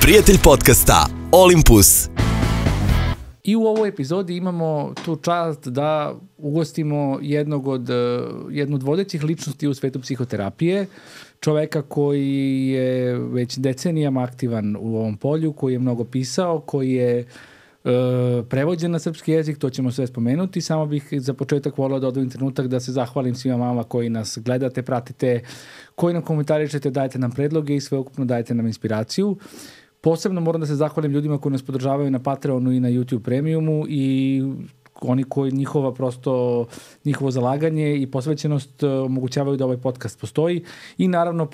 prijatelj podkasta Olympus. I u ovoj epizodi imamo tu čast da ugostimo jednu od vodećih ličnosti u svetu psihoterapije, čoveka koji je već decenijama aktivan u ovom polju, koji je mnogo pisao, koji je prevođen na srpski jezik, to ćemo sve spomenuti. Samo bih za početak volao da odvojim trenutak da se zahvalim svima vama koji nas gledate, pratite, koji nam komentarišete, dajete nam predloge i sveukupno dajete nam inspiraciju. Posebno moram da se zahvalim ljudima koji nas podržavaju na Patreonu i na YouTube premiumu i oni koji njihovo zalaganje i posvećenost omogućavaju da ovaj podcast postoji. I naravno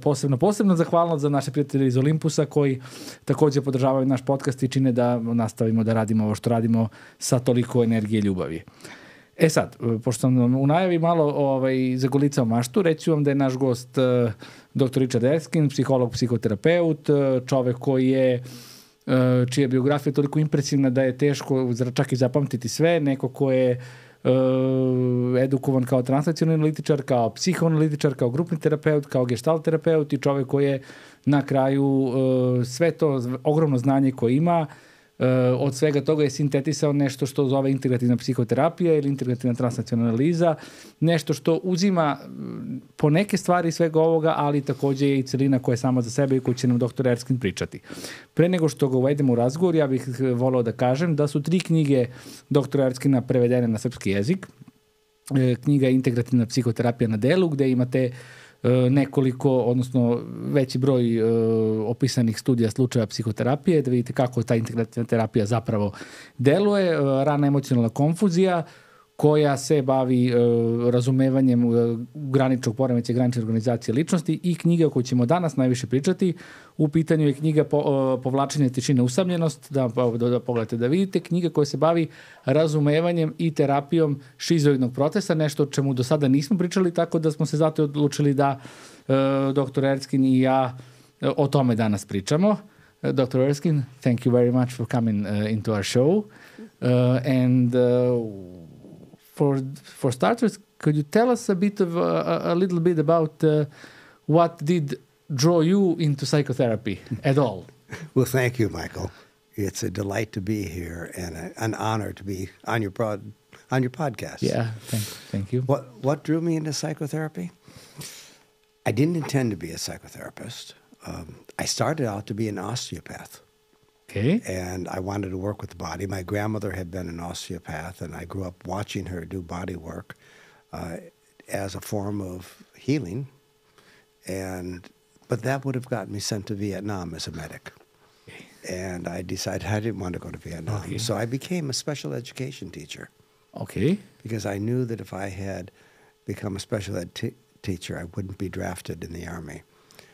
posebno zahvalnost za naše prijatelje iz Olympusa koji takođe podržavaju naš podcast i čine da nastavimo da radimo ovo što radimo sa toliko energije i ljubavi. E sad, pošto sam u najavi malo zagolicao maštu, reću vam da je naš gost dr. Ričarda Erskin, psiholog, psihoterapeut, čovek čija biografija je toliko impresivna da je teško čak i zapamtiti sve, neko ko je edukovan kao transakcione analitičar, kao psihoanalitičar, kao grupni terapeut, kao gestalt terapeut i čovek koji je na kraju sve to ogromno znanje koje ima, od svega toga je sintetisao nešto što zove integrativna psihoterapija ili integrativna transakcione analiza, nešto što uzima po neke stvari svega ovoga, ali takođe je i celina koja je sama za sebe i koju će nam dr. Erskin pričati. Pre nego što ga uvedemo u razgovor, ja bih volao da kažem da su 3 knjige dr. Erskina prevedene na srpski jezik. Knjiga je Integrativna psihoterapija na delu, gde imate nekoliko, odnosno veći broj opisanih studija slučaja psihoterapije, da vidite kako ta integrativna terapija zapravo deluje, rana emocionalna konfuzija, koja se bavi razumevanjem graničnog poremećaja, granične organizacije ličnosti i knjiga o kojoj ćemo danas najviše pričati. U pitanju je knjiga Povlačenje tišine usamljenost, da pogledate da vidite, knjiga koja se bavi razumevanjem i terapijom šizoidnog procesa, nešto o čemu do sada nismo pričali, tako da smo se zato odlučili da dr. Erskin i ja o tome danas pričamo. Dr. Erskin, thank you very much for coming into our show. For starters, could you tell us a little bit about what did draw you into psychotherapy at all? Well, thank you, Michael. It's a delight to be here and an honor to be on your podcast. Yeah, thank you. What drew me into psychotherapy? I didn't intend to be a psychotherapist. I started out to be an osteopath. Okay. And I wanted to work with the body. My grandmother had been an osteopath, and I grew up watching her do body work as a form of healing. But that would have gotten me sent to Vietnam as a medic. Okay. And I decided I didn't want to go to Vietnam. Okay. So I became a special education teacher. Okay. Because I knew that if I had become a special ed teacher, I wouldn't be drafted in the Army.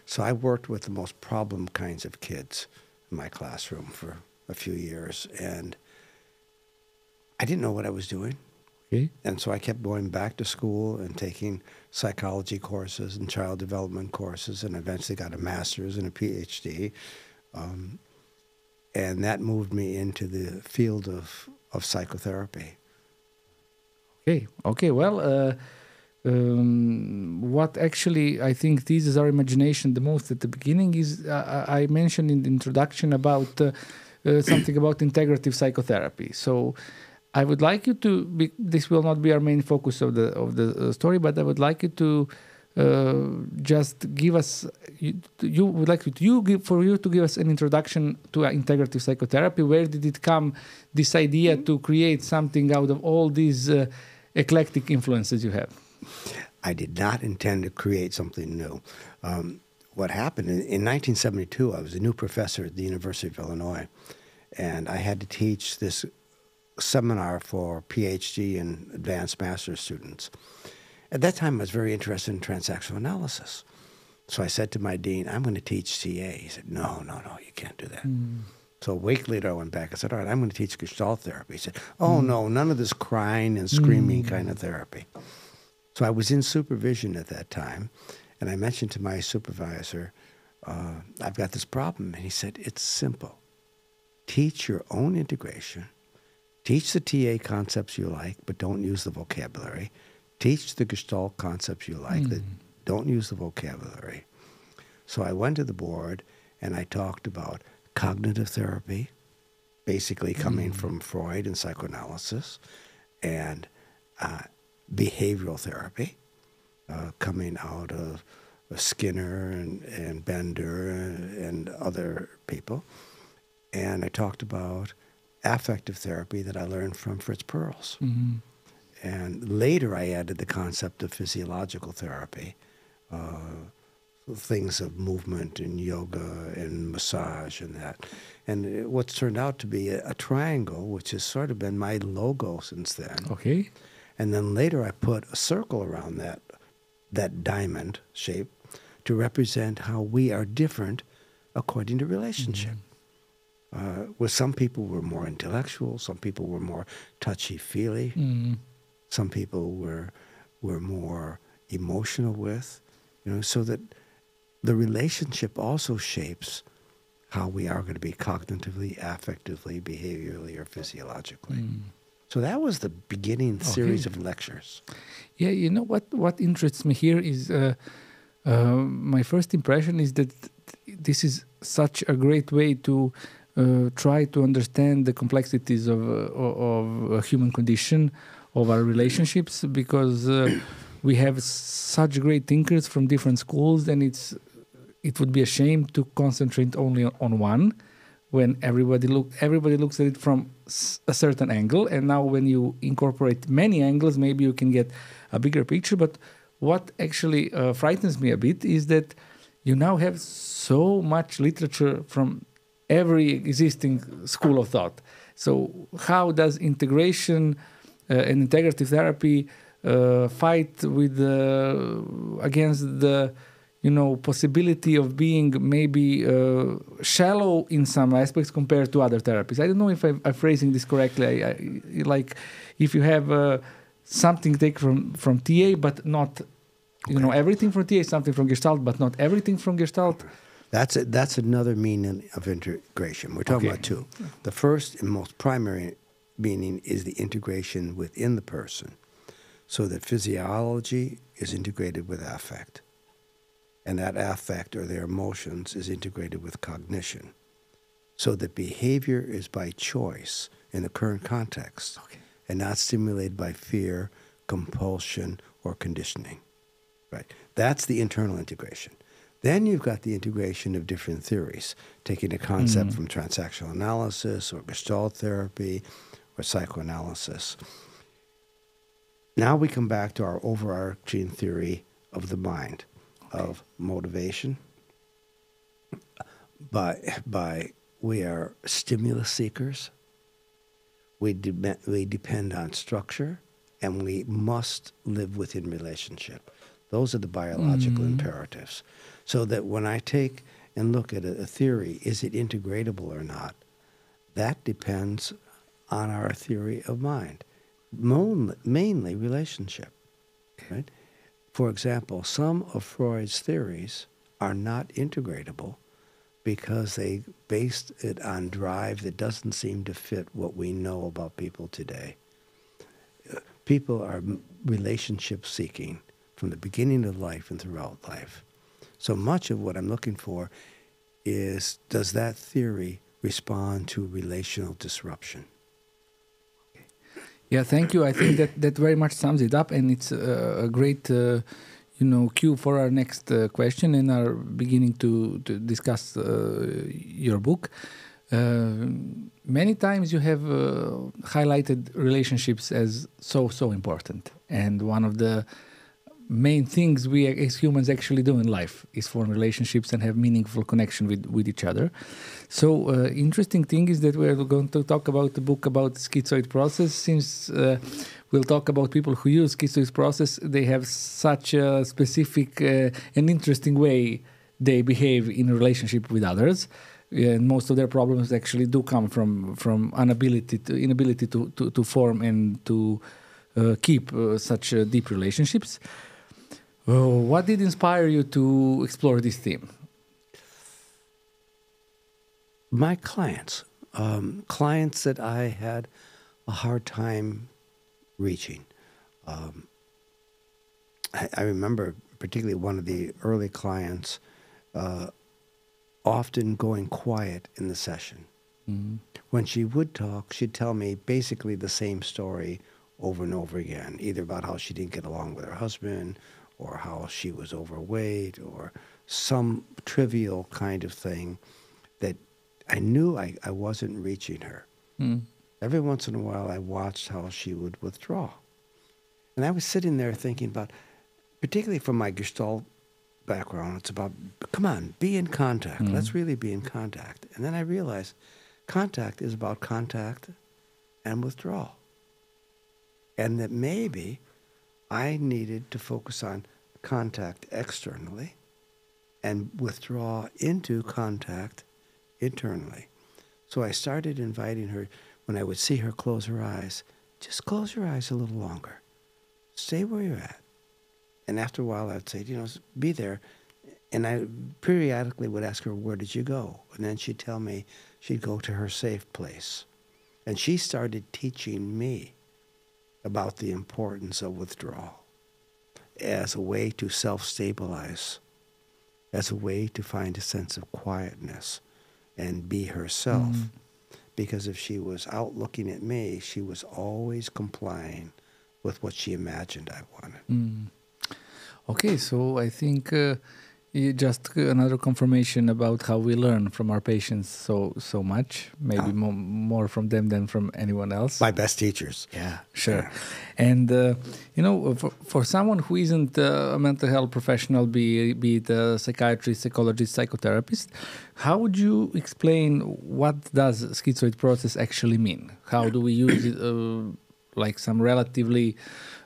So I worked with the most problem kinds of kids in my classroom for a few years, and I didn't know what I was doing. Okay. And so I kept going back to school and taking psychology courses and child development courses, and eventually got a master's and a PhD. And that moved me into the field of psychotherapy. Okay. Well, what actually I think teases our imagination the most at the beginning is I mentioned in the introduction about something about integrative psychotherapy. So I would like you to this will not be our main focus of the story, but I would like you to just give us for you to give us an introduction to integrative psychotherapy. Where did it come, this idea to create something out of all these eclectic influences you have? I did not intend to create something new. What happened, in 1972, I was a new professor at the University of Illinois, and I had to teach this seminar for PhD and advanced master's students. At that time, I was very interested in transactional analysis. So I said to my dean, I'm going to teach TA. He said, no, you can't do that. So a week later, I went back and said, all right, I'm going to teach Gestalt therapy. He said, no, none of this crying and screaming kind of therapy. So I was in supervision at that time, and I mentioned to my supervisor, I've got this problem. And he said, it's simple. Teach your own integration. Teach the TA concepts you like, but don't use the vocabulary. Teach the Gestalt concepts you like, that don't use the vocabulary. So I went to the board, and I talked about cognitive therapy, basically coming from Freud and psychoanalysis, and behavioral therapy, coming out of Skinner and Bender and other people. And I talked about affective therapy that I learned from Fritz Perls. And later I added the concept of physiological therapy, things of movement and yoga and massage and that. And what's turned out to be a triangle, which has sort of been my logo since then. Okay. And then later I put a circle around that diamond shape to represent how we are different according to relationship. With some people we're more intellectual, some people were more touchy-feely, some people were more emotional with, so that the relationship also shapes how we are going to be cognitively, affectively, behaviorally, or physiologically. So that was the beginning series of lectures. Yeah, what interests me here is my first impression is that this is such a great way to try to understand the complexities of a human condition, of our relationships, because we have such great thinkers from different schools, and it would be a shame to concentrate only on one when everybody looks at it from a certain angle. And now when you incorporate many angles, maybe you can get a bigger picture. But what actually frightens me a bit is that you now have so much literature from every existing school of thought. So how does integration and integrative therapy fight with against the possibility of being maybe shallow in some aspects compared to other therapies? I don't know if I'm phrasing this correctly. I like if you have something take from TA, but not everything from TA, something from Gestalt, but not everything from Gestalt. That's another meaning of integration. We're talking about two. The first and most primary meaning is the integration within the person, so that physiology is integrated with affect, and that affect or their emotions is integrated with cognition, so that behavior is by choice in the current context and not stimulated by fear, compulsion, or conditioning. Right? That's the internal integration. Then you've got the integration of different theories, taking a concept from transactional analysis or Gestalt therapy or psychoanalysis. Now we come back to our overarching theory of the mind, of motivation. By we are stimulus seekers. We depend on structure, and we must live within relationship. Those are the biological imperatives. So that when I take and look at a theory, is it integratable or not? That depends on our theory of mind, mainly relationship. Right? For example, some of Freud's theories are not integratable because they based it on drive that doesn't seem to fit what we know about people today. People are relationship seeking from the beginning of life and throughout life. So much of what I'm looking for is, does that theory respond to relational disruption? Yeah, thank you. I think that very much sums it up, and it's a great cue for our next question and our beginning to discuss your book. Many times you have highlighted relationships as so important, and one of the main things we as humans actually do in life is form relationships and have meaningful connection with each other. So interesting thing is that we're going to talk about the book about schizoid process. Since we'll talk about people who use schizoid process, they have such a specific and interesting way they behave in a relationship with others. And most of their problems actually do come from inability to form and to keep such deep relationships. What did inspire you to explore this theme? My clients that I had a hard time reaching. I remember particularly one of the early clients often going quiet in the session. When she would talk, she'd tell me basically the same story over and over again, either about how she didn't get along with her husband or how she was overweight or some trivial kind of thing that I knew I wasn't reaching her. Every once in a while, I watched how she would withdraw. And I was sitting there thinking about, particularly from my Gestalt background, it's about, come on, be in contact. Let's really be in contact. And then I realized contact is about contact and withdrawal. And that maybe I needed to focus on contact externally and withdraw into contact internally. So I started inviting her, when I would see her close her eyes, just close your eyes a little longer. Stay where you're at. And after a while, I'd say, be there. And I periodically would ask her, where did you go? And then she'd tell me she'd go to her safe place. And she started teaching me about the importance of withdrawal as a way to self-stabilize, as a way to find a sense of quietness and be herself. Because if she was out looking at me, she was always complying with what she imagined I wanted. Okay, so I think just another confirmation about how we learn from our patients so much, maybe more from them than from anyone else. My best teachers. Yeah. Sure. Yeah. And, for someone who isn't a mental health professional, be it a psychiatrist, psychologist, psychotherapist, how would you explain what does schizoid process actually mean? How do we use it, like some relatively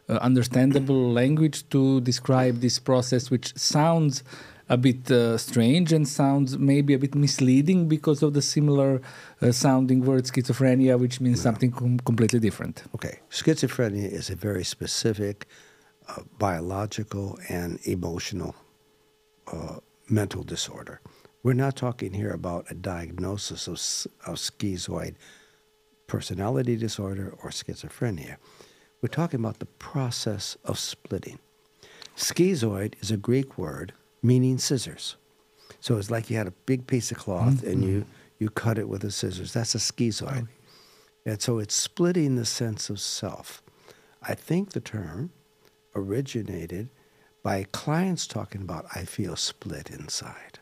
understandable language to describe this process, which sounds a bit strange and sounds maybe a bit misleading because of the similar sounding word schizophrenia, which means something completely different. Okay. Schizophrenia is a very specific biological and emotional mental disorder. We're not talking here about a diagnosis of schizoid personality disorder or schizophrenia. We're talking about the process of splitting. Schizoid is a Greek word meaning scissors. So it's like you had a big piece of cloth and you cut it with the scissors. That's a schizoid. And so it's splitting the sense of self. I think the term originated by clients talking about, I feel split inside.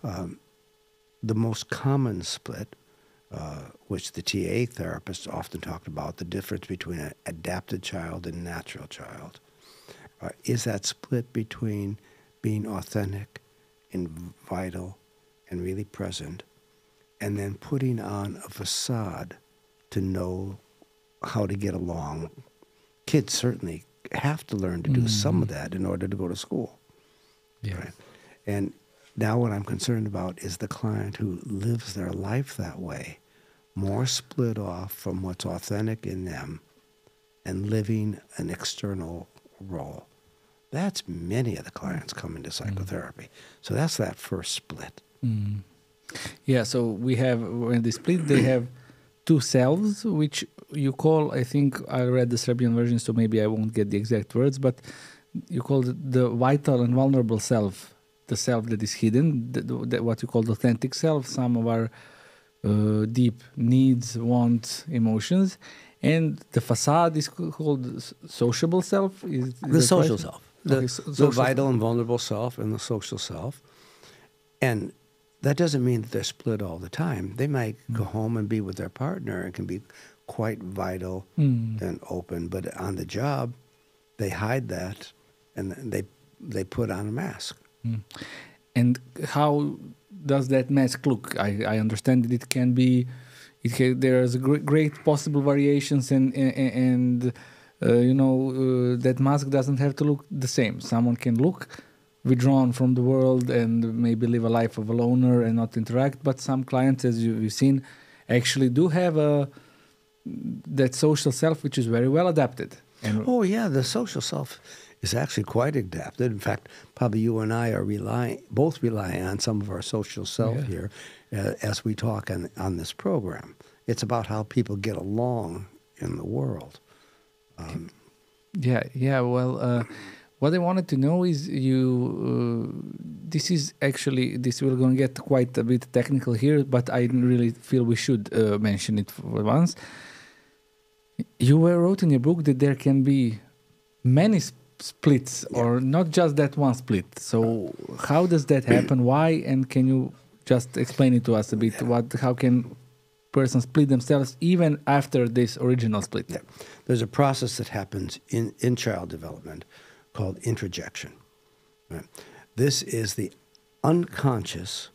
The most common split, which the TA therapists often talked about, the difference between an adapted child and natural child, is that split between being authentic and vital and really present, and then putting on a facade to know how to get along. Kids certainly have to learn to do some of that in order to go to school. Yeah. Right? And now what I'm concerned about is the client who lives their life that way, more split off from what's authentic in them and living an external role. That's many of the clients come into psychotherapy. So that's that first split. Yeah, so we have, when they split, they have two selves, which you call, I think I read the Serbian version, so maybe I won't get the exact words, but you call it the vital and vulnerable self, the self that is hidden, what you call the authentic self, some of our deep needs, wants, emotions, and the facade is called sociable self. The social self. The social vital and vulnerable self and the social self. And that doesn't mean that they're split all the time. They might go home and be with their partner and can be quite vital and open, but on the job, they hide that and they put on a mask. And how does that mask look? I understand that it can be, there's great possible variations and that mask doesn't have to look the same. Someone can look withdrawn from the world and maybe live a life of a loner and not interact, but some clients, as you've seen, actually do have that social self, which is very well adapted. And the social self is actually quite adapted. In fact, probably you and I are both relying on some of our social self here as we talk on this program. It's about how people get along in the world. what I wanted to know is this is actually, we're going to get quite a bit technical here, but I really feel we should mention it for once. You wrote in your book that there can be many splits, or not just that one split. So how does that happen? Why? And can you just explain it to us a bit? How can persons split themselves even after this original split? Yeah. There's a process that happens in child development called introjection. Right? This is the unconscious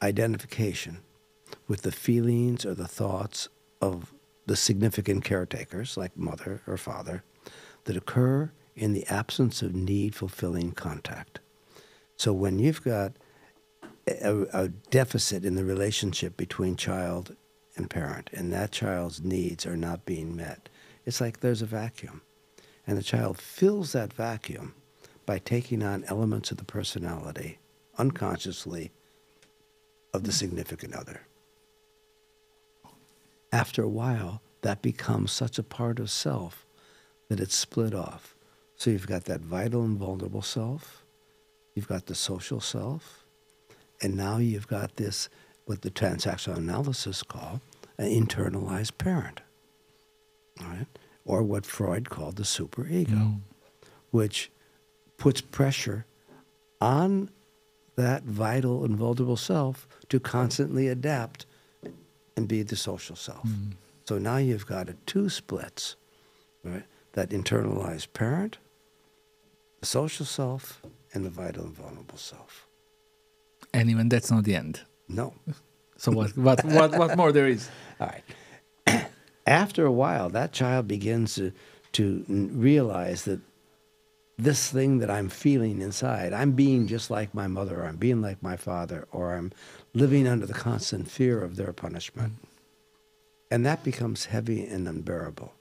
identification with the feelings or the thoughts of the significant caretakers, like mother or father, that occur in the absence of need-fulfilling contact. So when you've got a deficit in the relationship between child and parent, and that child's needs are not being met, it's like there's a vacuum. And the child fills that vacuum by taking on elements of the personality, unconsciously, of the significant other. After a while, that becomes such a part of self that it's split off. So you've got that vital and vulnerable self, you've got the social self, and now you've got this, what the transactional analysis call, an internalized parent, all right? Or what Freud called the superego, which puts pressure on that vital and vulnerable self to constantly adapt and be the social self. So now you've got two splits, right? That internalized parent, the social self, and the vital and vulnerable self. And even that's not the end. No. So what more there is? All right. After a while, that child begins to realize that this thing that I'm feeling inside, I'm being just like my mother, or I'm being like my father, or I'm living under the constant fear of their punishment. And that becomes heavy and unbearable,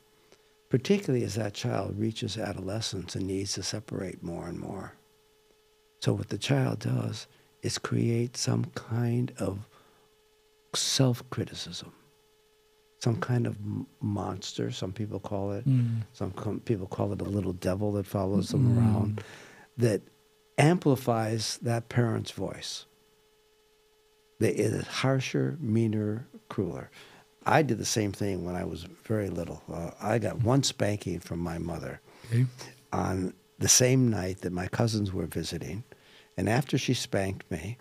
particularly as that child reaches adolescence and needs to separate more and more. So what the child does is create some kind of self-criticism, some kind of monster, some people call it. Some people call it a little devil that follows them around, that amplifies that parent's voice. It is harsher, meaner, crueler. I did the same thing when I was very little. I got one spanking from my mother on the same night that my cousins were visiting. And after she spanked me,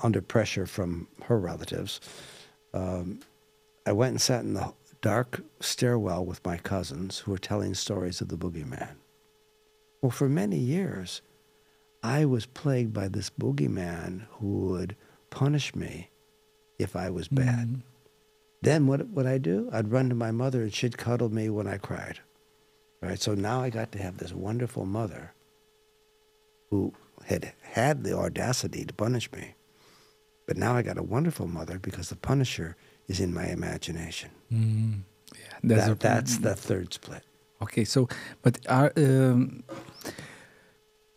under pressure from her relatives, I went and sat in the dark stairwell with my cousins who were telling stories of the boogeyman. Well, for many years, I was plagued by this boogeyman who would punish me if I was bad. Then what would I do? I'd run to my mother and she'd cuddle me when I cried. Right? So now I got to have this wonderful mother who had the audacity to punish me. But now I got a wonderful mother because the punisher is in my imagination. Yeah, that's the third split. Okay, so, but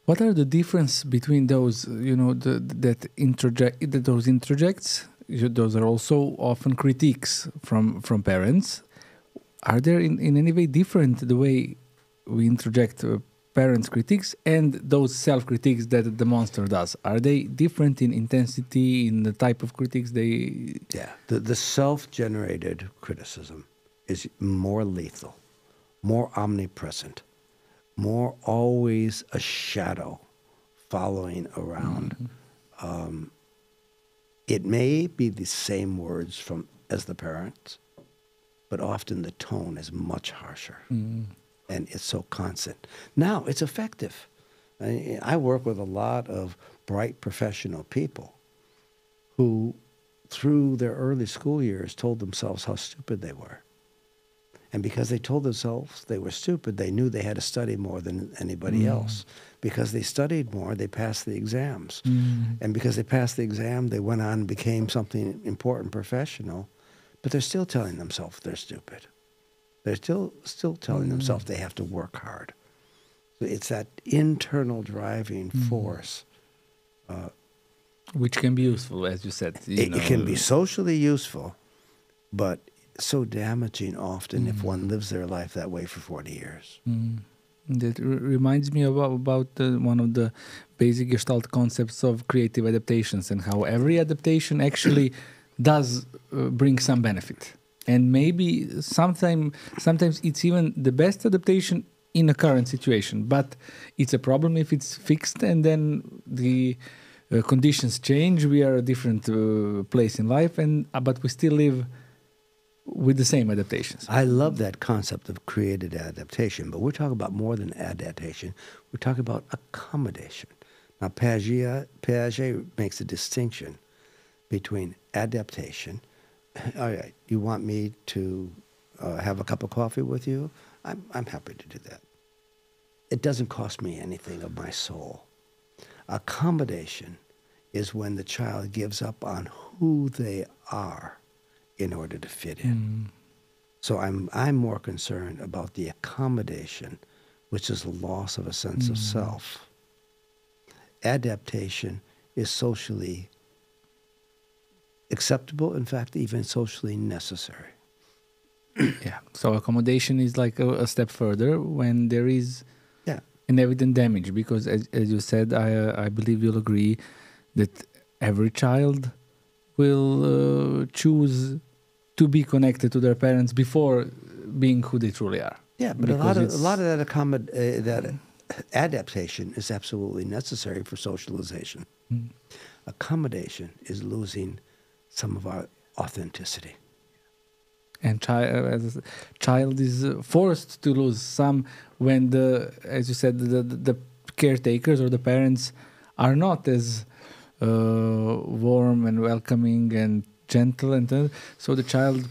what are the difference between those, those interjects? Those are also often critiques from parents. Are there in any way different the way we interject parents' critiques and those self-critiques that the monster does? Are they different in intensity, in the type of critiques they... Yeah, the self-generated criticism is more lethal, more omnipresent, more always a shadow following around. It may be the same words as the parents, but often the tone is much harsher. And it's so constant. Now, it's effective. I work with a lot of bright professional people who, through their early school years, told themselves how stupid they were. And because they told themselves they were stupid, they knew they had to study more than anybody else. Because they studied more, they passed the exams. And because they passed the exam, they went on and became something important, professional. But they're still telling themselves they're stupid. They're still telling themselves they have to work hard. So it's that internal driving force. Which can be useful, as you said. It can be socially useful, but so damaging often if one lives their life that way for 40 years. That reminds me about one of the basic Gestalt concepts of creative adaptations and how every adaptation actually does bring some benefit. And maybe sometimes it's even the best adaptation in a current situation, but it's a problem if it's fixed and then the conditions change. We are a different place in life, but we still live with the same adaptations. I love that concept of created adaptation, but we're talking about more than adaptation. We're talking about accommodation. Now, Piaget makes a distinction between adaptation. All right, you want me to have a cup of coffee with you? I'm happy to do that. It doesn't cost me anything of my soul. Accommodation is when the child gives up on who they are in order to fit in. So I'm more concerned about the accommodation, which is the loss of a sense of self. Adaptation is socially acceptable, in fact, even socially necessary. Yeah. So accommodation is like a step further when there is an evident damage, because as you said, I believe you'll agree that every child will choose to be connected to their parents before being who they truly are. Yeah, but a lot of that adaptation is absolutely necessary for socialization. Accommodation is losing some of our authenticity. And child is forced to lose some when as you said, the caretakers or the parents are not as warm and welcoming and gentle, and so the child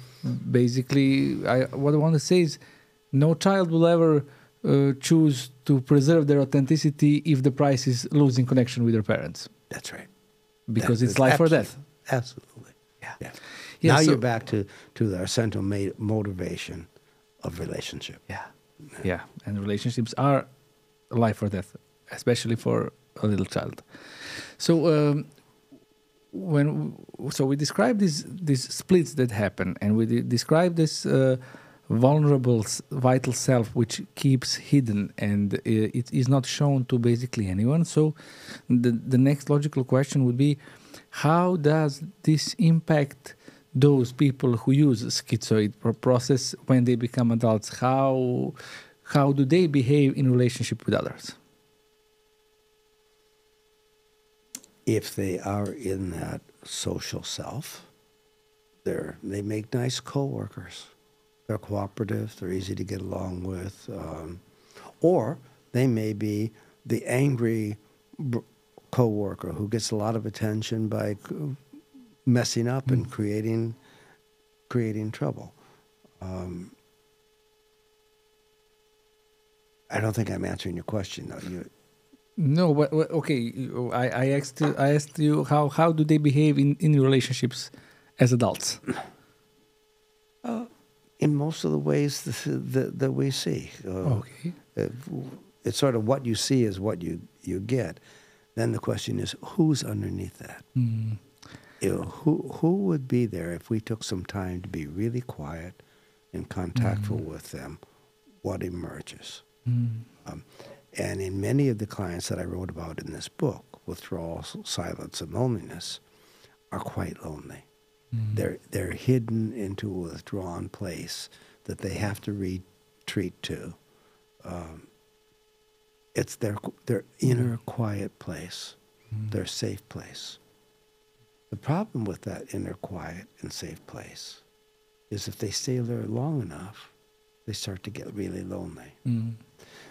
basically. What I want to say is, no child will ever choose to preserve their authenticity if the price is losing connection with their parents. That's right. Because it's life or death. Absolutely. Yeah. Now you're back to our central motivation of relationship. Yeah. And relationships are life or death, especially for a little child. So we describe these splits that happen, and we describe this vulnerable, vital self which keeps hidden, and it is not shown to basically anyone. So the next logical question would be, how does this impact those people who use schizoid process when they become adults? How do they behave in relationship with others? If they are in that social self, they make nice coworkers. They're cooperative. They're easy to get along with. Or they may be the angry coworker who gets a lot of attention by messing up and creating trouble. I don't think I'm answering your question, though. No, but okay. I asked you how do they behave in relationships as adults? In most of the ways that we see. Okay. It's sort of what you see is what you get. Then the question is, who's underneath that? Who would be there if we took some time to be really quiet and contactful with them? What emerges? And in many of the clients that I wrote about in this book, withdrawal, silence, and loneliness, are quite lonely. They're hidden into a withdrawn place that they have to retreat to. It's their inner quiet place, their safe place. The problem with that inner quiet and safe place is if they stay there long enough, they start to get really lonely.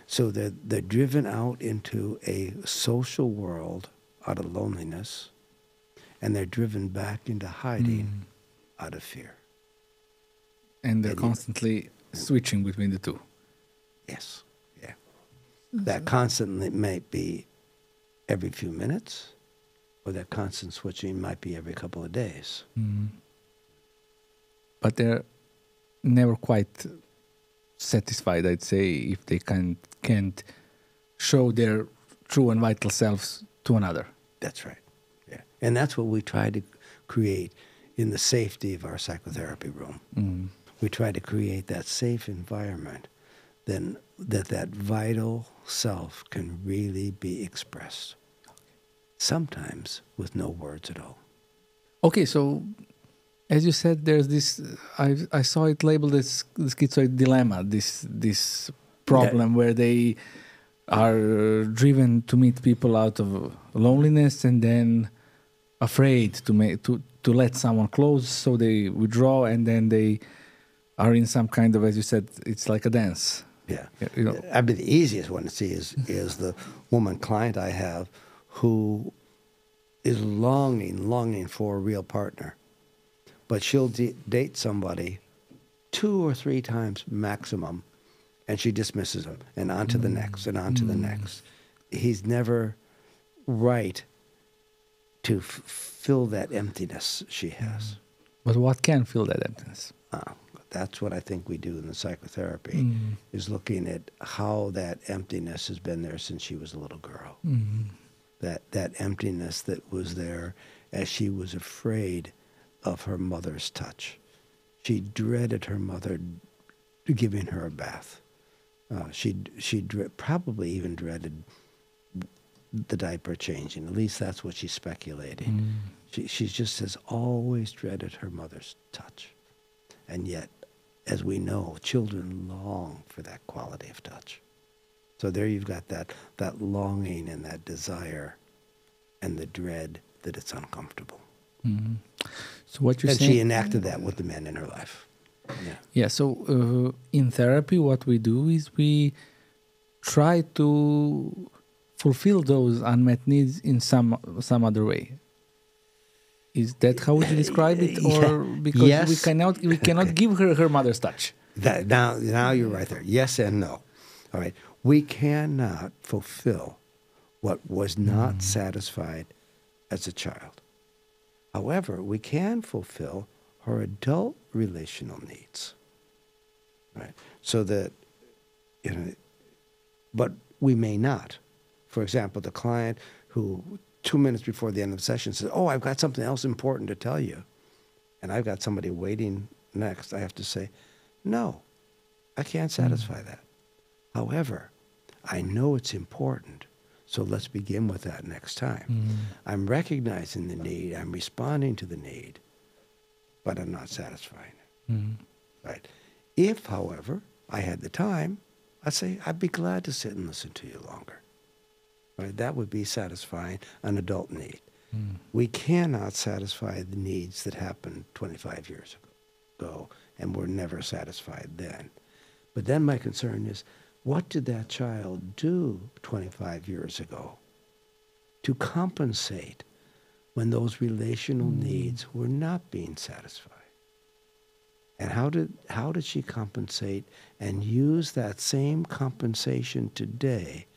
So they're driven out into a social world out of loneliness, and they're driven back into hiding out of fear. And they're constantly switching between the two. Yes, yeah. That constantly might be every few minutes, or that constant switching might be every couple of days. But they're never quite satisfied, I'd say, if they can't show their true and vital selves to another. That's right. Yeah. And that's what we try to create in the safety of our psychotherapy room. We try to create that safe environment then that vital self can really be expressed. Sometimes with no words at all. Okay, so as you said, there's this. I saw it labeled as the schizoid dilemma. This problem where they are driven to meet people out of loneliness and then afraid to let someone close, so they withdraw, and then they are in some kind of, as you said, it's like a dance. Yeah. You know. I mean, the easiest one to see is the woman client I have who is longing for a real partner. But she'll date somebody 2 or 3 times maximum, and she dismisses him, and on to the next, and on to the next. He's never right to fill that emptiness she has. But what can fill that emptiness? That's what I think we do in the psychotherapy, is looking at how that emptiness has been there since she was a little girl. That emptiness that was there as she was afraid of her mother's touch. She dreaded her mother giving her a bath. She probably even dreaded the diaper changing. At least that's what she's speculating. She just has always dreaded her mother's touch. And yet, as we know, children long for that quality of touch. So there you've got that longing and that desire and the dread that it's uncomfortable. So what you're and saying... she enacted that with the men in her life. Yeah, so in therapy, what we do is we try to fulfill those unmet needs in some other way. Is that how would you describe it? Or because yes. we cannot give her mother's touch. Now you're right there. Yes and no. All right. We cannot fulfill what was not satisfied as a child. However, we can fulfill her adult relational needs. Right. So that, but we may not. For example, the client who 2 minutes before the end of the session says, "Oh, I've got something else important to tell you," and I've got somebody waiting next, I have to say, "No, I can't satisfy that. However, I know it's important, so let's begin with that next time. I'm recognizing the need, I'm responding to the need, but I'm not satisfying it." Right? If, however, I had the time, I'd say, "I'd be glad to sit and listen to you longer." Right? That would be satisfying an adult need. We cannot satisfy the needs that happened 25 years ago and were never satisfied then. But then my concern is, what did that child do 25 years ago to compensate when those relational needs were not being satisfied? And how did she compensate and use that same compensation today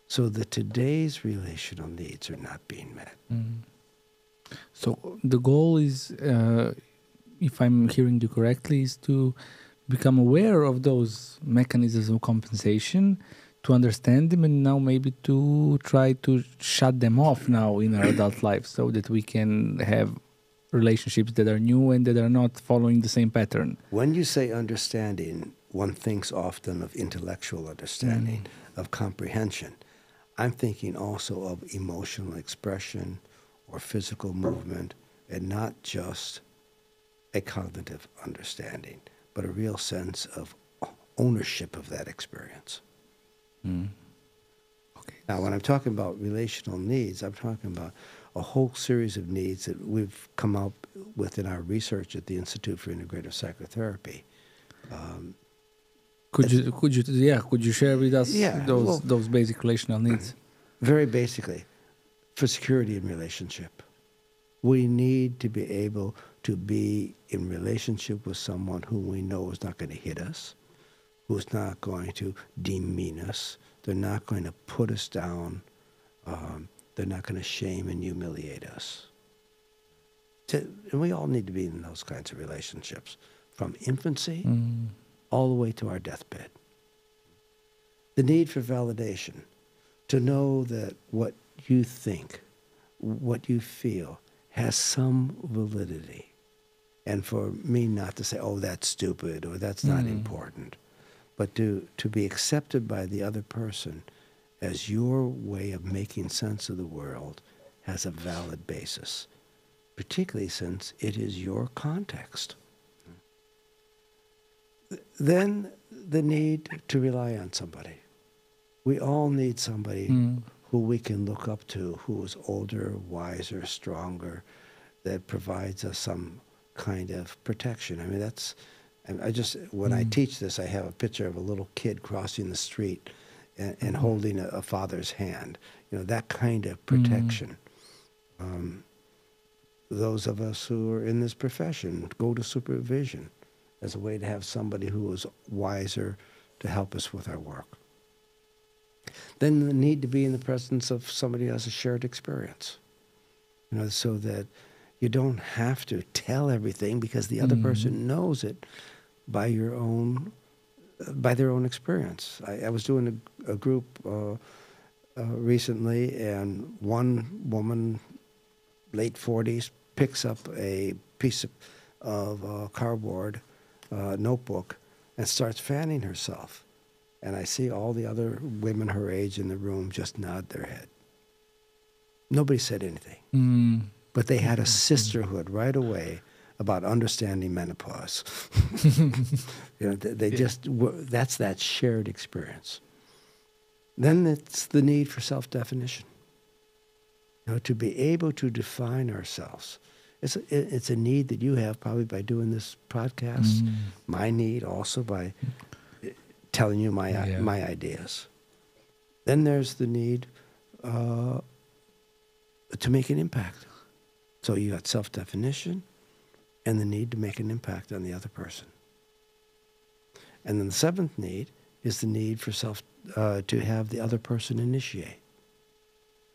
so that today's relational needs are not being met? So the goal is, if I'm hearing you correctly, is to become aware of those mechanisms of compensation, to understand them, and now maybe to try to shut them off now in our adult life so that we can have relationships that are new and that are not following the same pattern. When you say understanding, one thinks often of intellectual understanding, of comprehension. I'm thinking also of emotional expression or physical movement, and not just a cognitive understanding, but a real sense of ownership of that experience. Okay. Now, when I'm talking about relational needs, I'm talking about a whole series of needs that we've come up with in our research at the Institute for Integrative Psychotherapy. Could you share with us those basic relational needs? Very basically, for security in relationship, we need to be able to be in relationship with someone who we know is not going to hit us, who's not going to demean us, they're not going to put us down, they're not going to shame and humiliate us. And we all need to be in those kinds of relationships, from infancy all the way to our deathbed. The need for validation, to know that what you think, what you feel, has some validity. And for me not to say, "Oh, that's stupid," or "That's not important," but to be accepted by the other person as your way of making sense of the world has a valid basis, particularly since it is your context. Then the need to rely on somebody. We all need somebody who we can look up to, who is older, wiser, stronger, that provides us some kind of protection. I mean, when I teach this, I have a picture of a little kid crossing the street and holding a father's hand. You know, that kind of protection. Those of us who are in this profession go to supervision as a way to have somebody who is wiser to help us with our work. Then the need to be in the presence of somebody who has a shared experience, you know, so that you don't have to tell everything because the other person knows it by their own experience. I was doing a group recently, and one woman, late 40s, picks up a piece of cardboard notebook and starts fanning herself. And I see all the other women her age in the room just nod their head. Nobody said anything. But they had a sisterhood right away about understanding menopause. You know, that's that shared experience. Then it's the need for self-definition. You know, to be able to define ourselves. It's a need that you have probably by doing this podcast. My need also by telling you my ideas. Then there's the need to make an impact. So you got self-definition and the need to make an impact on the other person. And then the seventh need is the need for to have the other person initiate,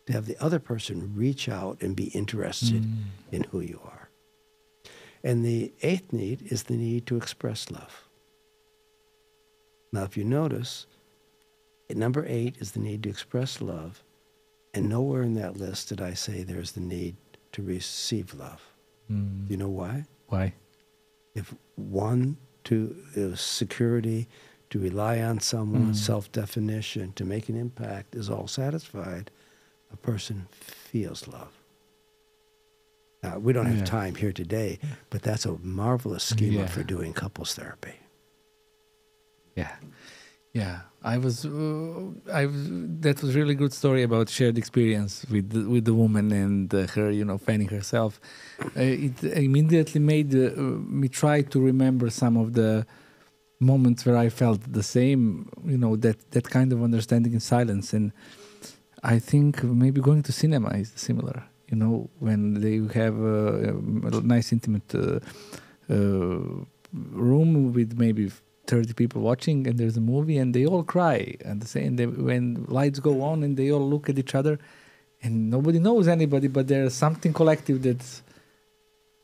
to have the other person reach out and be interested in who you are. And the eighth need is the need to express love. Now, if you notice, number 8 is the need to express love, and nowhere in that list did I say there's the need to receive love. Do you know why? Why? If security, to rely on someone, self-definition, to make an impact is all satisfied, a person feels love. Now, we don't have time here today, but that's a marvelous schema for doing couples therapy. Yeah. That was really good story about shared experience with the woman and her, you know, fanning herself. It immediately made me try to remember some of the moments where I felt the same, you know, that kind of understanding in silence. And I think maybe going to cinema is similar, you know, when they have a nice intimate room with maybe 30 people watching, and there's a movie and they all cry and when lights go on and they all look at each other and nobody knows anybody, but there's something collective that's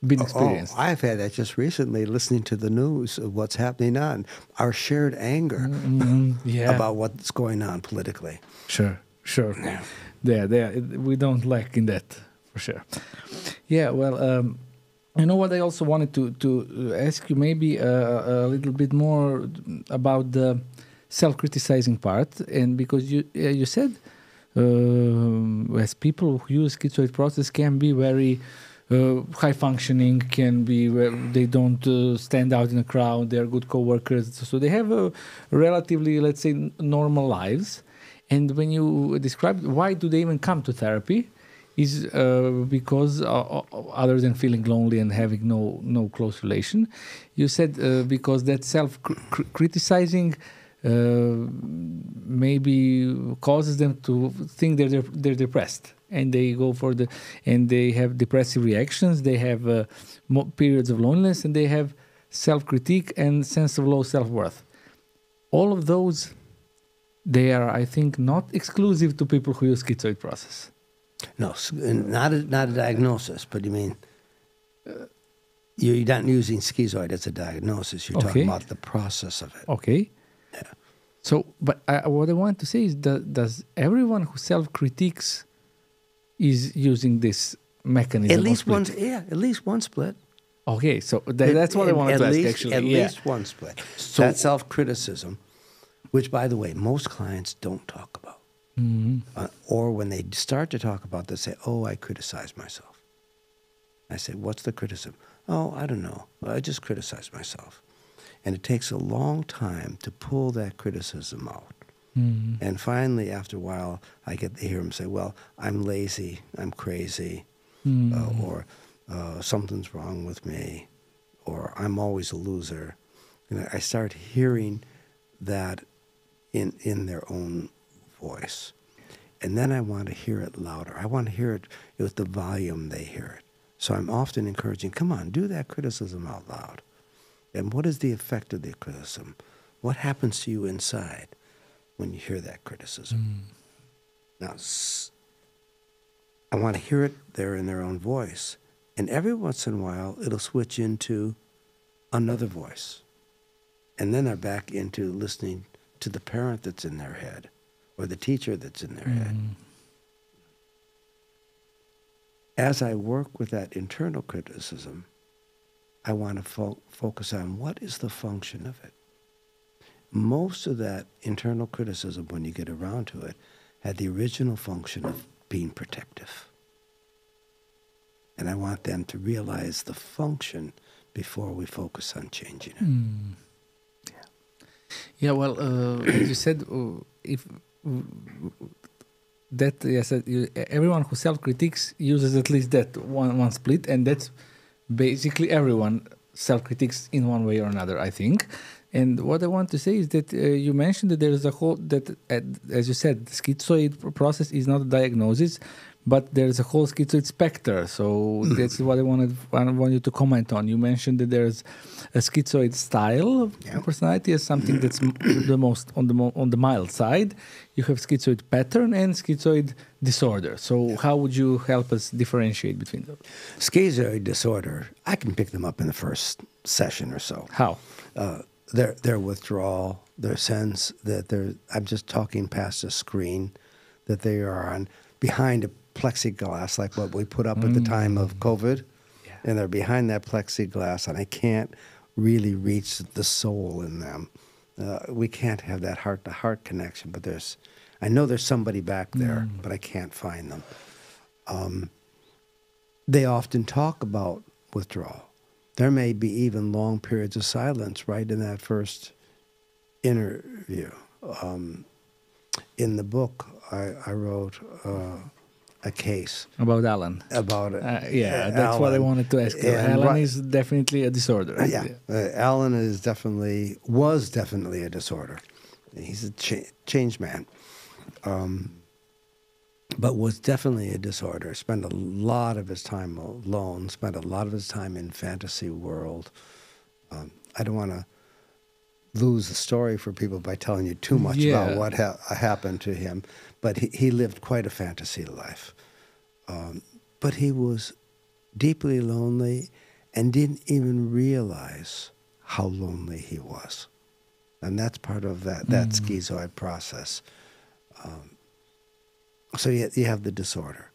been experienced. I've had that just recently, listening to the news of what's happening on our shared anger about what's going on politically. Sure. We don't lack in that, for sure. Yeah, well, you know what, I also wanted to ask you maybe a little bit more about the self-criticizing part, and because you said as people who use schizoid process can be very high functioning, can be they don't stand out in a crowd, they're good co-workers, so they have a relatively, let's say, normal lives. And when you described why do they even come to therapy, is because other than feeling lonely and having no close relation, you said because that self-criticizing maybe causes them to think they're depressed, and they go and they have depressive reactions, they have periods of loneliness, and they have self-critique and sense of low self-worth. All of those, they are, I think, not exclusive to people who use schizoid process. No, not a diagnosis, but you mean you're not using schizoid as a diagnosis. You're talking about the process of it. Okay. Yeah. So, but what I want to say is that does everyone who self-critiques is using this mechanism? At least one split. Okay, so that's what I wanted to ask, actually. At least one split. So that self-criticism which, by the way, most clients don't talk about. Or when they start to talk about this, they say, oh, I criticize myself. I say, what's the criticism? Oh, I don't know. I just criticize myself. And it takes a long time to pull that criticism out. And finally, after a while, I get to hear them say, well, I'm lazy, I'm crazy, or something's wrong with me, or I'm always a loser. I start hearing that in their own voice. And then I want to hear it louder. I want to hear it with the volume they hear it. So I'm often encouraging, come on, do that criticism out loud. And what is the effect of the criticism? What happens to you inside when you hear that criticism? Now, I want to hear it there in their own voice. And every once in a while, it'll switch into another voice. And then they're back into listening to the parent that's in their head or the teacher that's in their head. As I work with that internal criticism, I want to focus on what is the function of it. Most of that internal criticism, when you get around to it, had the original function of being protective. And I want them to realize the function before we focus on changing it. Yeah, well, as you said, everyone who self-critiques uses at least that one split, and that's basically everyone self-critiques in one way or another, I think. And what I want to say is that you mentioned that there is a whole, as you said, the schizoid process is not a diagnosis, but there's a whole schizoid spectrum. So that's what I want you to comment on. You mentioned that there's a schizoid style of personality as something that's the most on the mild side. You have schizoid pattern and schizoid disorder. So how would you help us differentiate between those? Schizoid disorder, I can pick them up in the first session or so. How? Their withdrawal, their sense that I'm just talking past a screen, that they are on behind a plexiglass, like what we put up at the time of COVID, and they're behind that plexiglass, and I can't really reach the soul in them. We can't have that heart-to-heart connection, but I know there's somebody back there, but I can't find them. They often talk about withdrawal. There may be even long periods of silence right in that first interview. In the book, I wrote a case about Alan. About that's Alan. what I wanted to ask you. Alan is definitely a disorder. Alan was definitely a disorder. He's a changed man, but was definitely a disorder. Spent a lot of his time alone. Spent a lot of his time in fantasy world. I don't want to lose the story for people by telling you too much about what happened to him, but he lived quite a fantasy life. But he was deeply lonely and didn't even realize how lonely he was. And that's part of that schizoid process. So you have the disorder.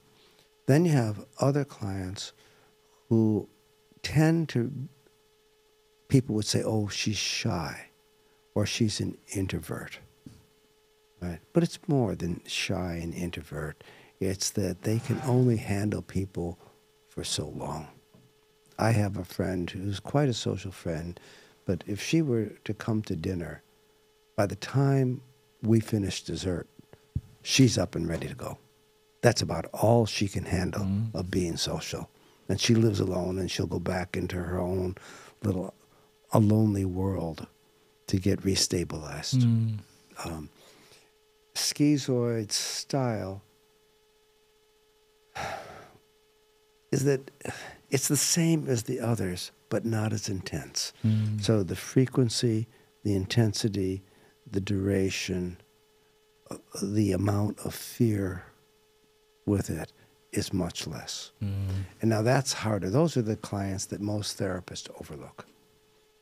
Then you have other clients who tend to, people would say, oh, she's shy, or she's an introvert. Right? But it's more than shy and introvert. It's that they can only handle people for so long. I have a friend who's quite a social friend, but if she were to come to dinner, by the time we finish dessert, she's up and ready to go. That's about all she can handle of being social. And she lives alone, and she'll go back into her own little, a lonely world to get restabilized. Schizoid style is that it's the same as the others, but not as intense. So the frequency, the intensity, the duration, the amount of fear with it is much less. And now that's harder. Those are the clients that most therapists overlook.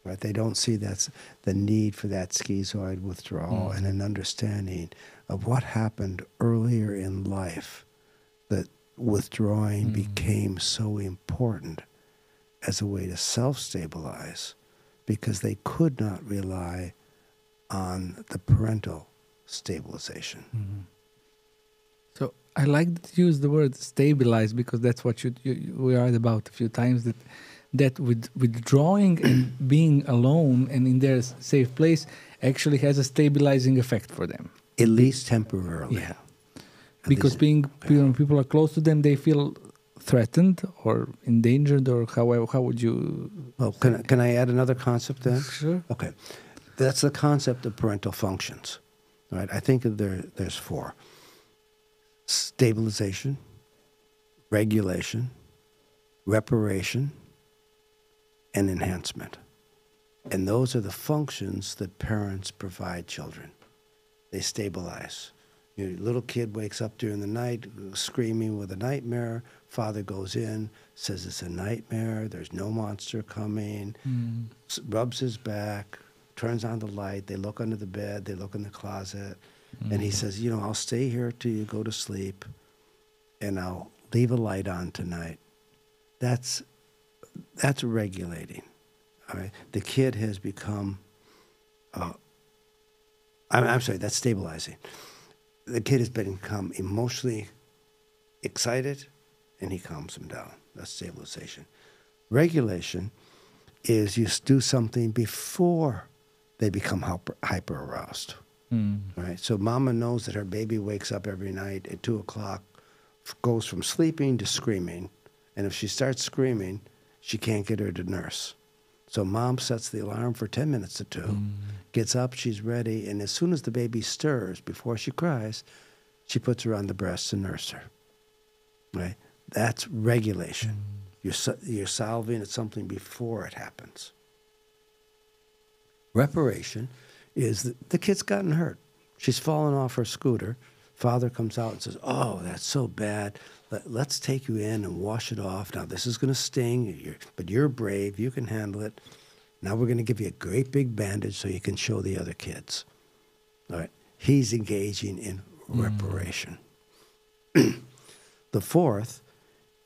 Right? They don't see that's the need for that schizoid withdrawal and an understanding of what happened earlier in life that withdrawing became so important as a way to self-stabilize, because they could not rely on the parental stabilization. Mm-hmm. So I like to use the word stabilize because that's what we heard about a few times, that with withdrawing and being alone and in their safe place actually has a stabilizing effect for them. At least temporarily. Yeah. Because people are close to them, they feel threatened or endangered, or how would you... Well, can I add another concept then? Sure. Okay. That's the concept of parental functions. Right? I think there's 4. Stabilization, regulation, reparation, and enhancement. And those are the functions that parents provide children. They stabilize. Your little kid wakes up during the night screaming with a nightmare. Father goes in, says it's a nightmare, there's no monster coming, rubs his back, turns on the light, they look under the bed, they look in the closet, and he says, I'll stay here till you go to sleep, and I'll leave a light on tonight. That's regulating. All right? The kid has become, I'm sorry, that's stabilizing. The kid has become emotionally excited, and he calms them down. That's stabilization. Regulation is you do something before they become hyper-aroused. Right? So mama knows that her baby wakes up every night at 2 o'clock, goes from sleeping to screaming, and if she starts screaming, she can't get her to nurse. So mom sets the alarm for 10 minutes to 2, gets up, she's ready, and as soon as the baby stirs, before she cries, she puts her on the breast and nurse her. Right? That's regulation. You're solving something before it happens. Reparation is the kid's gotten hurt. She's fallen off her scooter. Father comes out and says, "Oh, that's so bad. Let's take you in and wash it off. Now, this is going to sting, but you're brave. You can handle it. Now we're going to give you a great big bandage so you can show the other kids." All right. He's engaging in reparation. The 4th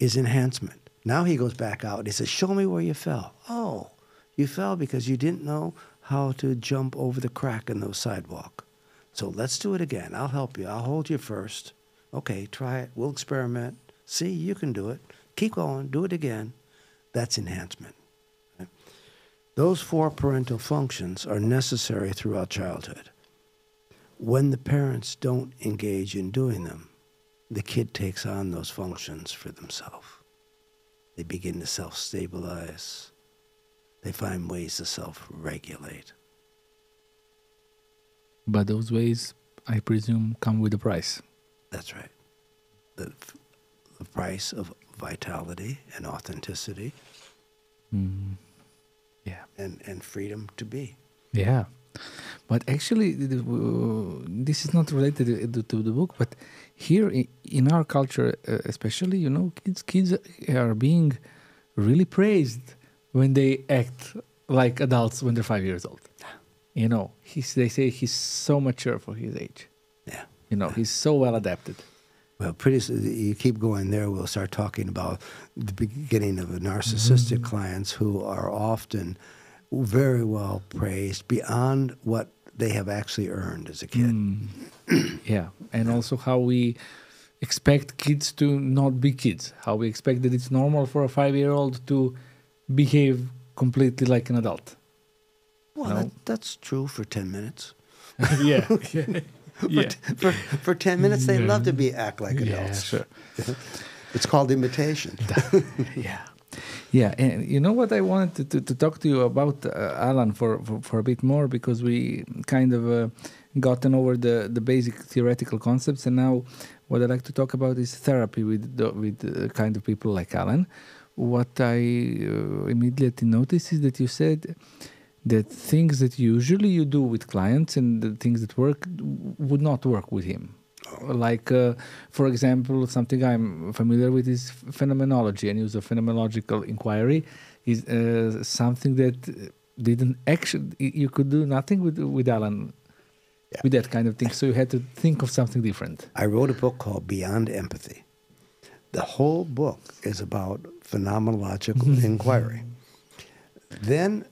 is enhancement. Now he goes back out and he says, "Show me where you fell." "Oh, you fell because you didn't know how to jump over the crack in the sidewalk. So let's do it again. I'll help you. I'll hold you first. Okay, try it. We'll experiment. See, you can do it. Keep going. Do it again." That's enhancement. Right? Those 4 parental functions are necessary throughout childhood. When the parents don't engage in doing them, the kid takes on those functions for themselves. They begin to self-stabilize. They find ways to self-regulate. But those ways, I presume, come with a price. That's right. The price of vitality and authenticity. Yeah. And freedom to be. Yeah. But actually, this is not related to the book, but here in our culture, especially, kids are being really praised when they act like adults when they're 5 years old. They say he's so mature for his age. Yeah. He's so well adapted. Well, pretty soon, you keep going there, we'll start talking about the beginning of narcissistic clients who are often very well praised beyond what they have actually earned as a kid. Yeah. And also how we expect kids to not be kids. How we expect that it's normal for a 5-year-old to behave completely like an adult. Well, that's true for 10 minutes. Yeah. For 10 minutes, they love to act like adults. Yeah, sure. It's called imitation. Yeah, and you know what I wanted to talk to you about, Alan, for a bit more, because we kind of gotten over the basic theoretical concepts, and now what I'd like to talk about is therapy with kind of people like Alan. What I immediately noticed is that you said that things that usually you do with clients and the things that work would not work with him. Like, for example, something I'm familiar with is phenomenology, and use of phenomenological inquiry is something that didn't actually, you could do nothing with Alan, with that kind of thing. So you had to think of something different. I wrote a book called Beyond Empathy. The whole book is about phenomenological inquiry. Then,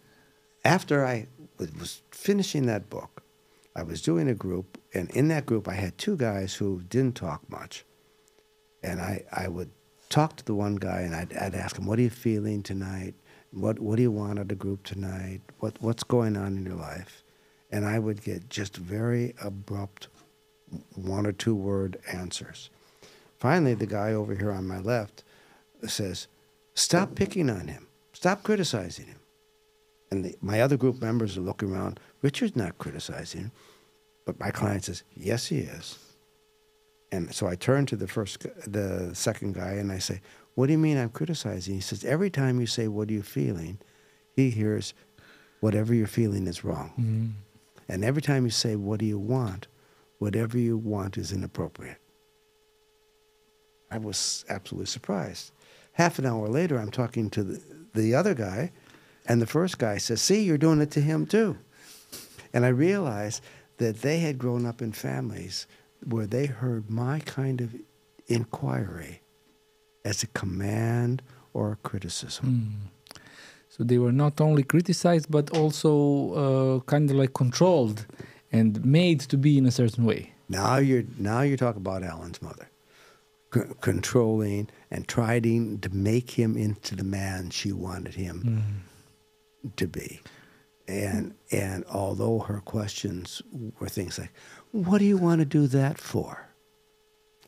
after I was finishing that book, I was doing a group, and in that group I had two guys who didn't talk much. And I would talk to the one guy, and I'd ask him, what are you feeling tonight? What do you want out of the group tonight? What's going on in your life? And I would get just very abrupt 1 or 2 word answers. Finally, the guy over here on my left says, stop picking on him. Stop criticizing him. And my other group members are looking around. Richard's not criticizing him. But my client says, yes, he is. And so I turn to the second guy, and I say, what do you mean I'm criticizing? He says, every time you say, what are you feeling? He hears, whatever you're feeling is wrong. Mm-hmm. And every time you say, what do you want? Whatever you want is inappropriate. I was absolutely surprised. Half an hour later, I'm talking to the other guy, and the first guy says, see, you're doing it to him too. And I realized that they had grown up in families where they heard my kind of inquiry as a command or a criticism. Mm. So they were not only criticized, but also kind of like controlled and made to be in a certain way. Now you're talking about Alan's mother. Controlling and trying to make him into the man she wanted him to be. And although her questions were things like, what do you want to do that for?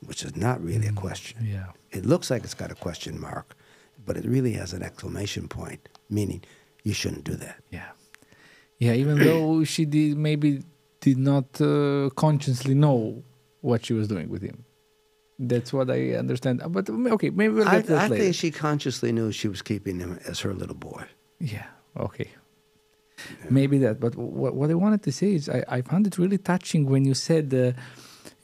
Which is not really a question. Yeah. It looks like it's got a question mark, but it really has an exclamation point, meaning you shouldn't do that. Yeah. Yeah, even though she did not consciously know what she was doing with him. That's what I understand. But okay, maybe we'll get to that later. I think she consciously knew she was keeping him as her little boy. Yeah, okay. Yeah. Maybe that. But what I wanted to say is I found it really touching when you said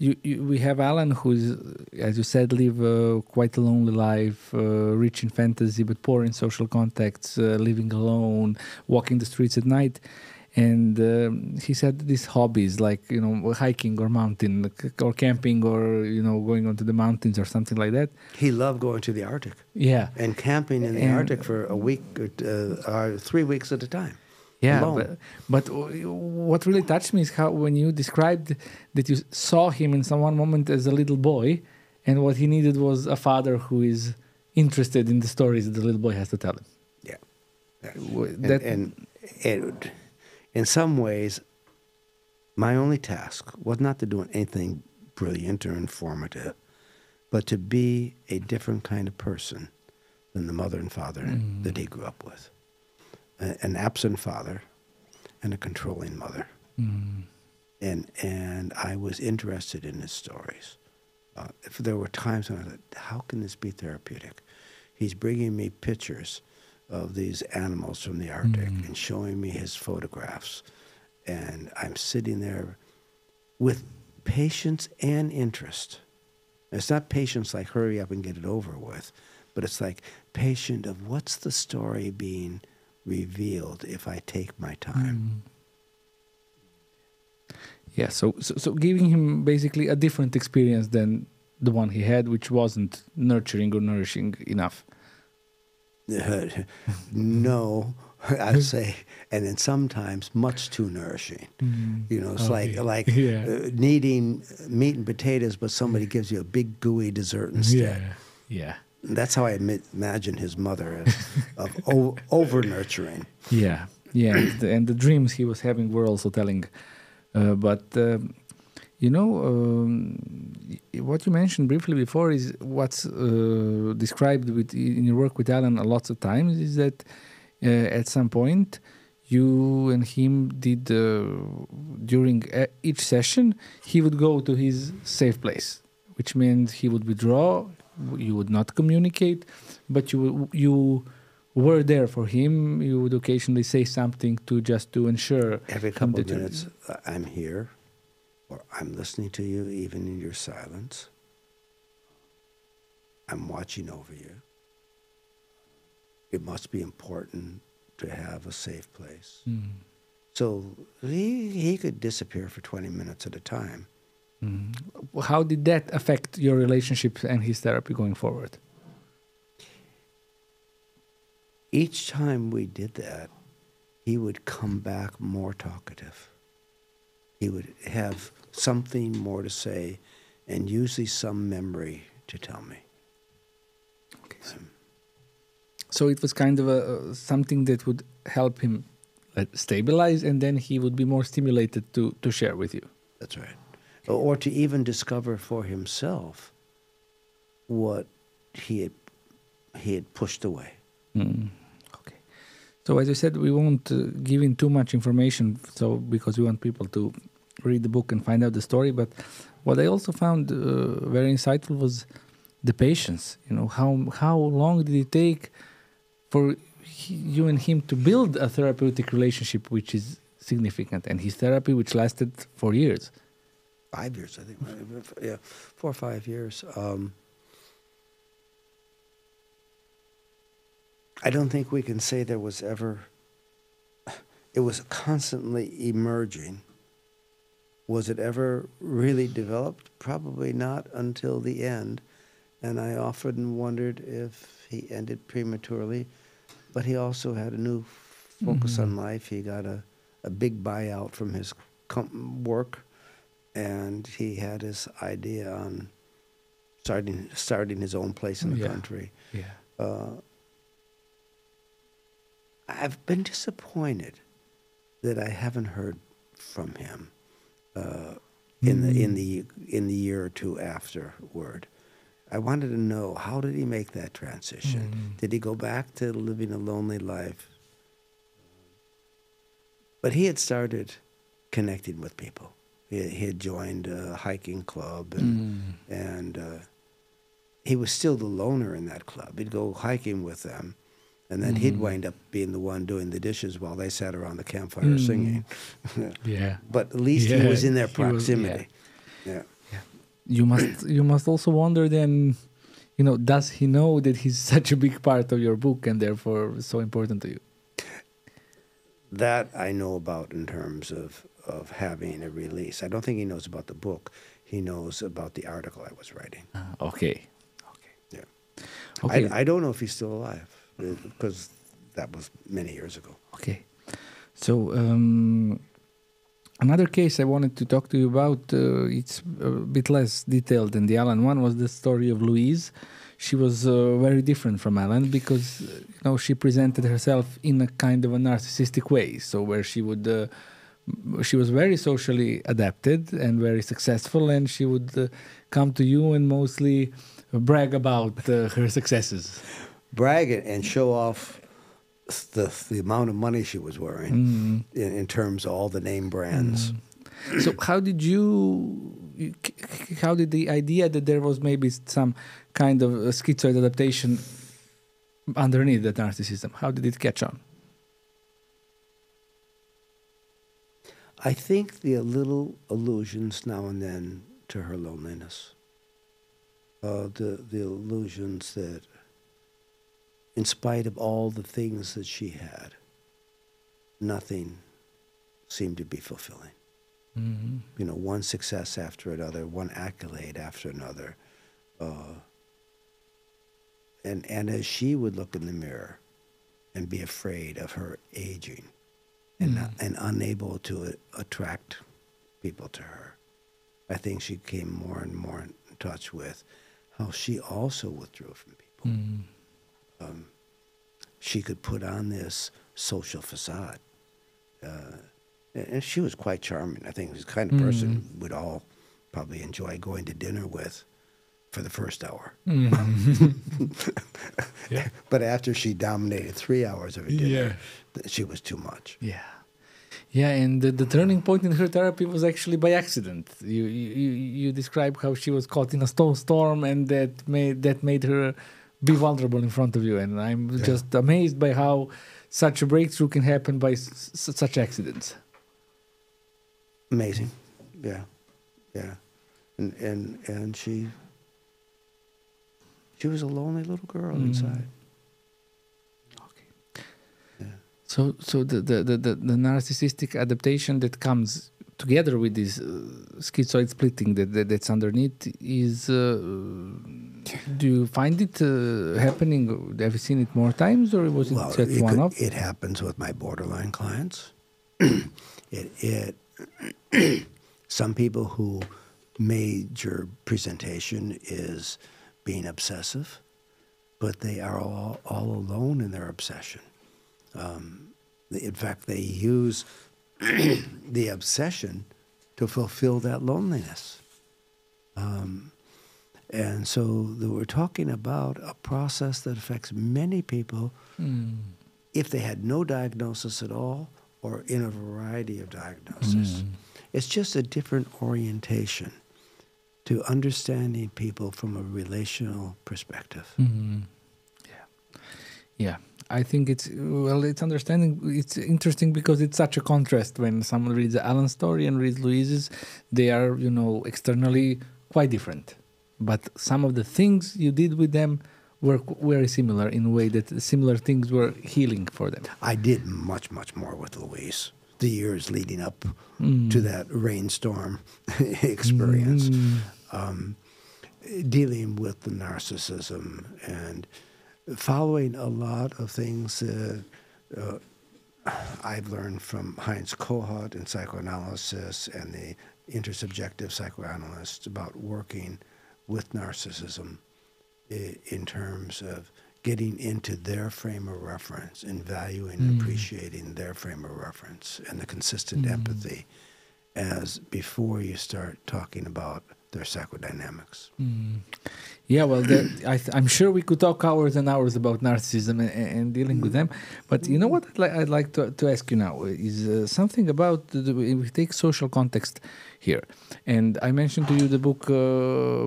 we have Alan who's, as you said, live quite a lonely life, rich in fantasy but poor in social contacts, living alone, walking the streets at night. And he said these hobbies like, hiking or mountain or camping or, going onto the mountains or something like that. He loved going to the Arctic. Yeah. And camping in the Arctic for a week or 3 weeks at a time. Yeah. But what really touched me is how when you described that you saw him in one moment as a little boy and what he needed was a father who is interested in the stories that the little boy has to tell him. Yeah. And in some ways, my only task was not to do anything brilliant or informative, but to be a different kind of person than the mother and father that he grew up with. An absent father and a controlling mother. And I was interested in his stories. If there were times when I thought, how can this be therapeutic? He's bringing me pictures of these animals from the Arctic and showing me his photographs. And I'm sitting there with patience and interest. It's not patience like hurry up and get it over with, but it's like patient of what's the story being revealed if I take my time. Yeah, so giving him basically a different experience than the one he had, which wasn't nurturing or nourishing enough. No, I'd say, and then sometimes much too nourishing. It's like needing meat and potatoes, but somebody gives you a big gooey dessert instead. Yeah. That's how I imagine his mother of over nurturing. Yeah, and the dreams he was having were also telling. What you mentioned briefly before is what's described in your work with Alan a lot of times is that at some point you and him did, during each session, he would go to his safe place, which meant he would withdraw, you would not communicate, but you were there for him. You would occasionally say something to ensure. Every couple of minutes, I'm here, or I'm listening to you, even in your silence. I'm watching over you. It must be important to have a safe place. So he could disappear for 20 minutes at a time. How did that affect your relationship and his therapy going forward? Each time we did that, he would come back more talkative. he would have something more to say, and usually some memory to tell me. Okay. So it was kind of something that would help him stabilize, and then he would be more stimulated to share with you. That's right. Or to even discover for himself what he had pushed away. Okay. So as you said, we won't give in too much information, because we want people to read the book and find out the story. But what I also found very insightful was the patience. How long did it take for you and him to build a therapeutic relationship which is significant, and his therapy which lasted 4 years? 5 years, I think. Yeah, 4 or 5 years. I don't think we can say there was ever... It was constantly emerging. Was it ever really developed? Probably not until the end. And I often wondered if he ended prematurely. But he also had a new focus on life. He got a big buyout from his work. And he had his idea on starting his own place in the country. Yeah. I've been disappointed that I haven't heard from him in the year or two afterward. I wanted to know, how did he make that transition? Did he go back to living a lonely life? But he had started connecting with people. He had joined a hiking club, and he was still the loner in that club. He'd go hiking with them, and then he'd wind up being the one doing the dishes while they sat around the campfire singing. Yeah. But at least he was in their proximity. Yeah. You must also wonder then, does he know that he's such a big part of your book and therefore so important to you? That I know about in terms of having a release. I don't think he knows about the book. He knows about the article I was writing. Okay. Yeah. Okay. I don't know if he's still alive, because that was many years ago. Okay. So another case I wanted to talk to you about, it's a bit less detailed than the Alan one, was the story of Louise. She was very different from Alan because she presented herself in a kind of a narcissistic way. So where she was very socially adapted and very successful, and she would come to you and mostly brag about her successes. Brag and show off the amount of money she was wearing in terms of all the name brands. So how did the idea that there was maybe some kind of a schizoid adaptation underneath that narcissism, how did it catch on? I think the little allusions now and then to her loneliness, the allusions that in spite of all the things that she had, nothing seemed to be fulfilling. One success after another, one accolade after another. And as she would look in the mirror and be afraid of her aging and unable to attract people to her, I think she came more and more in touch with how she also withdrew from people. She could put on this social facade. And she was quite charming. I think she was the kind of person we'd all probably enjoy going to dinner with for the first hour. Yeah. But after she dominated 3 hours of a dinner, she was too much. Yeah, and the turning point in her therapy was actually by accident. You describe how she was caught in a snowstorm, and that made her be vulnerable in front of you. And I'm just amazed by how such a breakthrough can happen by such accidents. Amazing, yeah, and she was a lonely little girl inside. Okay. Yeah. So the narcissistic adaptation that comes together with this schizoid splitting that's underneath is. Do you find it happening? Have you seen it more times, or was it just one-off? It happens with my borderline clients. some people who major presentation is being obsessive, but they are all alone in their obsession. In fact, they use the obsession to fulfill that loneliness. And so we're talking about a process that affects many people if they had no diagnosis at all or in a variety of diagnoses. It's just a different orientation to understanding people from a relational perspective. Yeah. I think it's understanding. It's interesting because it's such a contrast when someone reads Alan's story and reads Louise's. They are, externally quite different. But some of the things you did with them were very similar in a way that similar things were healing for them. I did much, much more with Louise the years leading up to that rainstorm experience. Dealing with the narcissism and following a lot of things I've learned from Heinz Kohut in psychoanalysis and the intersubjective psychoanalysts about working with narcissism in terms of getting into their frame of reference and valuing and appreciating their frame of reference and the consistent empathy as before you start talking about their psychodynamics. Yeah, well, I'm sure we could talk hours and hours about narcissism and dealing with them. But you know what I'd like to ask you now is something about, we take social context here. And I mentioned to you the book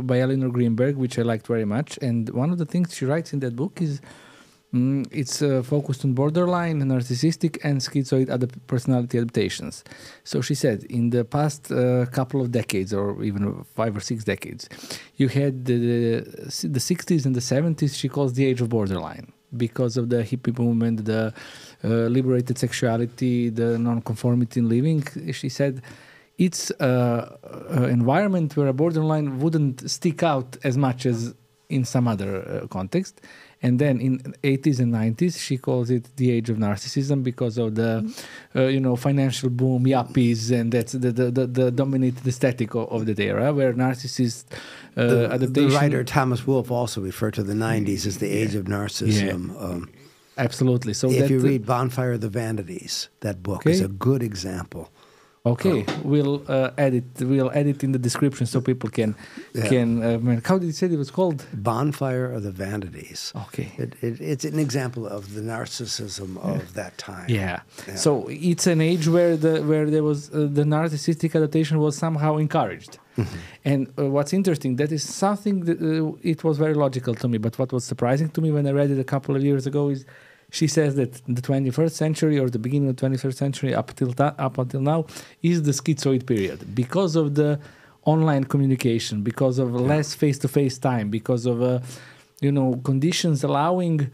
by Eleanor Greenberg, which I liked very much. And one of the things she writes in that book is it's focused on borderline, narcissistic, and schizoid personality adaptations. So she said, in the past couple of decades, or even 5 or 6 decades, you had the 60s and the 70s, she calls the age of borderline, because of the hippie movement, the liberated sexuality, the non-conformity in living. She said, it's an environment where a borderline wouldn't stick out as much as in some other context. And then in 80s and 90s, she calls it the age of narcissism because of the, financial boom, yuppies, and that's the dominated aesthetic of that era, where narcissist adaptation... The writer Thomas Wolfe also referred to the 90s as the age of narcissism. Yeah. Absolutely. So if you read Bonfire of the Vanities, that book is a good example. Okay, we'll add it in the description so people can. How did you say it was called? Bonfire of the Vanities. Okay, it's an example of the narcissism of that time. Yeah. So it's an age where there was the narcissistic adaptation was somehow encouraged. And what's interesting, that is something that it was very logical to me. But what was surprising to me when I read it a couple of years ago is, she says that the 21st century or the beginning of the 21st century up until now is the schizoid period because of the online communication, because of less face-to-face time, because of conditions allowing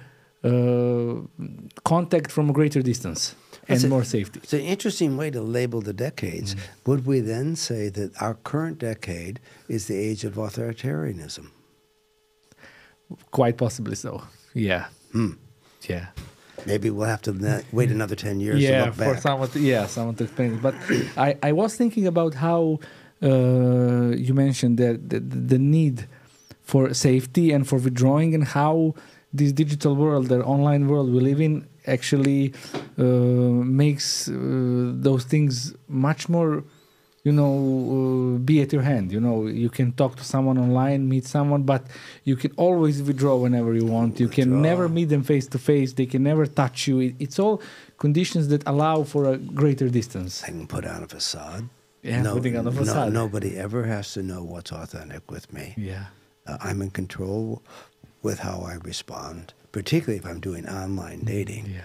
contact from a greater distance and more safety. It's an interesting way to label the decades. Would we then say that our current decade is the age of authoritarianism? Quite possibly so. Yeah. Yeah. Maybe we'll have to wait another 10 years to look back. For someone to explain it. But I was thinking about how you mentioned the need for safety and for withdrawing, and how this digital world, the online world we live in, actually makes those things much more, be at your hand. You can talk to someone online, meet someone, but you can always withdraw whenever you want. You can never meet them face to face. They can never touch you. It's all conditions that allow for a greater distance. I can put on a facade. Yeah, putting on a facade. Nobody ever has to know what's authentic with me. Yeah. I'm in control with how I respond, particularly if I'm doing online dating. Yeah.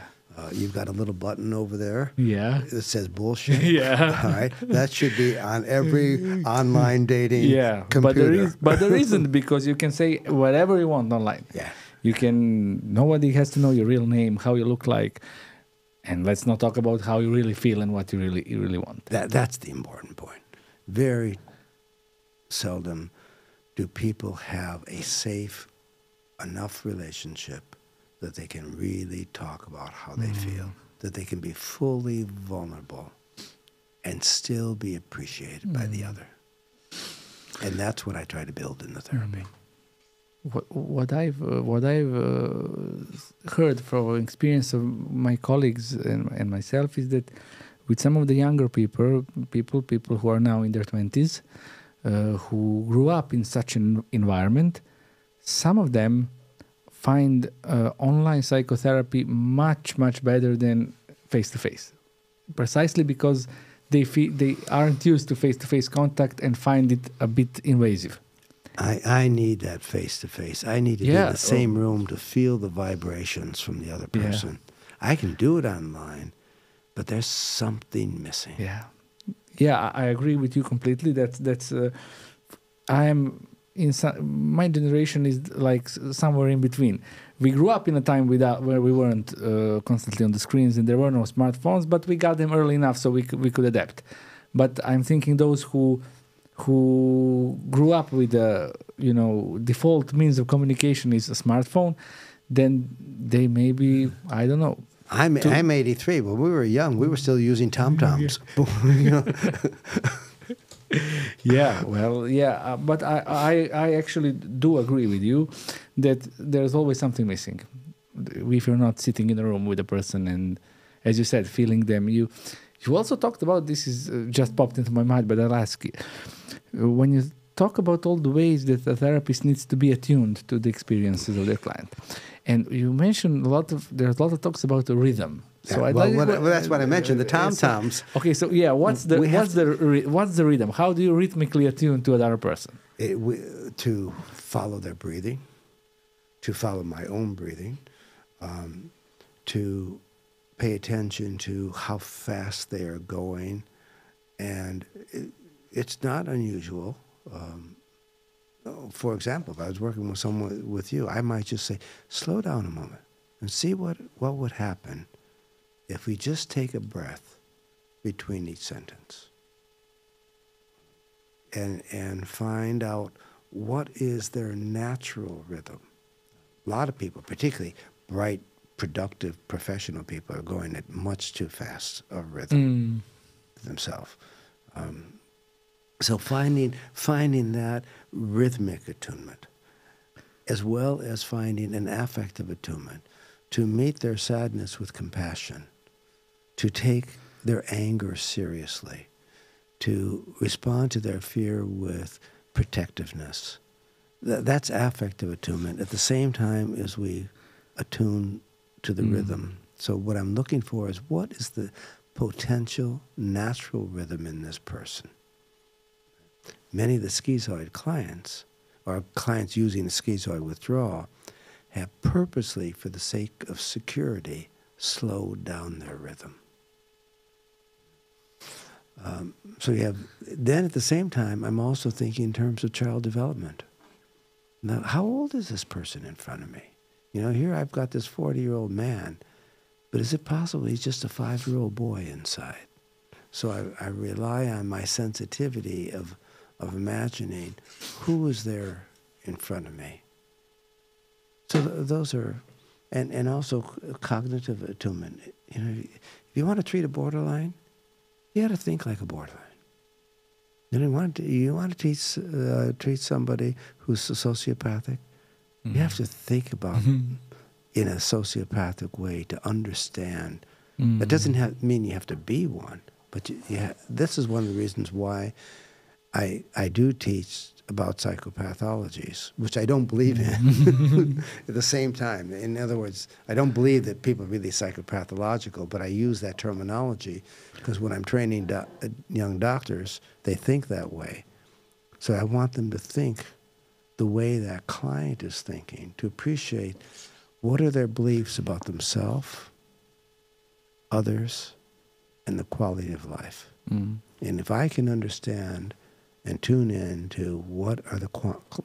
You've got a little button over there. Yeah. That says bullshit. Yeah. All right. That should be on every online dating computer. But there isn't, because you can say whatever you want online. Yeah. Nobody has to know your real name, how you look like. And let's not talk about how you really feel and what you really want. That's the important point. Very seldom do people have a safe enough relationship that they can really talk about how they feel, that they can be fully vulnerable and still be appreciated by the other. And that's what I try to build in the therapy. What I've heard from experience of my colleagues and myself is that with some of the younger people who are now in their 20s, who grew up in such an environment, some of them find online psychotherapy much better than face-to-face, precisely because they aren't used to face-to-face contact and find it a bit invasive. I need that face-to-face. I need to be in the same room to feel the vibrations from the other person. Yeah. I can do it online, but there's something missing. Yeah, I agree with you completely. That's I am my generation is like somewhere in between. We grew up in a time where we weren't constantly on the screens and there were no smartphones, but we got them early enough so we could adapt. But I'm thinking those who grew up with the default means of communication is a smartphone, then they maybe, I don't know. I'm 83. When we were young, we were still using tom-toms. But I actually do agree with you that there's always something missing. If you're not sitting in a room with a person and, as you said, feeling them. You also talked about, this is just popped into my mind, but I'll ask you. When you talk about all the ways that a therapist needs to be attuned to the experiences of their client, and you mentioned there's a lot of talks about the rhythm. So that's what I mentioned, the tom-toms. Okay, so what's the rhythm? How do you rhythmically attune to another person? To follow their breathing, to follow my own breathing, to pay attention to how fast they are going, and it's not unusual. For example, if I was working with someone with you, I might just say, slow down a moment and see what would happen if we just take a breath between each sentence and find out what is their natural rhythm. A lot of people, particularly bright, productive, professional people, are going at much too fast a rhythm themselves. So finding that rhythmic attunement, as well as finding an affective attunement, to meet their sadness with compassion, to take their anger seriously, to respond to their fear with protectiveness. That's affective attunement at the same time as we attune to the rhythm. So what I'm looking for is, what is the potential natural rhythm in this person? Many of the schizoid clients, or clients using the schizoid withdrawal, have purposely, for the sake of security, slowed down their rhythm. So you have, then at the same time, I'm also thinking in terms of child development. Now, how old is this person in front of me? Here I've got this 40-year-old man, but is it possible he's just a 5-year-old boy inside? So I rely on my sensitivity of imagining who is there in front of me. So those are, and also cognitive attunement. If you want to treat a borderline, you got to think like a borderline. You want to treat somebody who's sociopathic. You have to think about in a sociopathic way to understand. That doesn't mean you have to be one, but this is one of the reasons why I do teach about psychopathologies, which I don't believe in at the same time. In other words, I don't believe that people are really psychopathological, but I use that terminology because when I'm training young doctors, they think that way. So I want them to think the way that client is thinking, to appreciate what are their beliefs about themselves, others, and the quality of life. And if I can understand and tune in to what are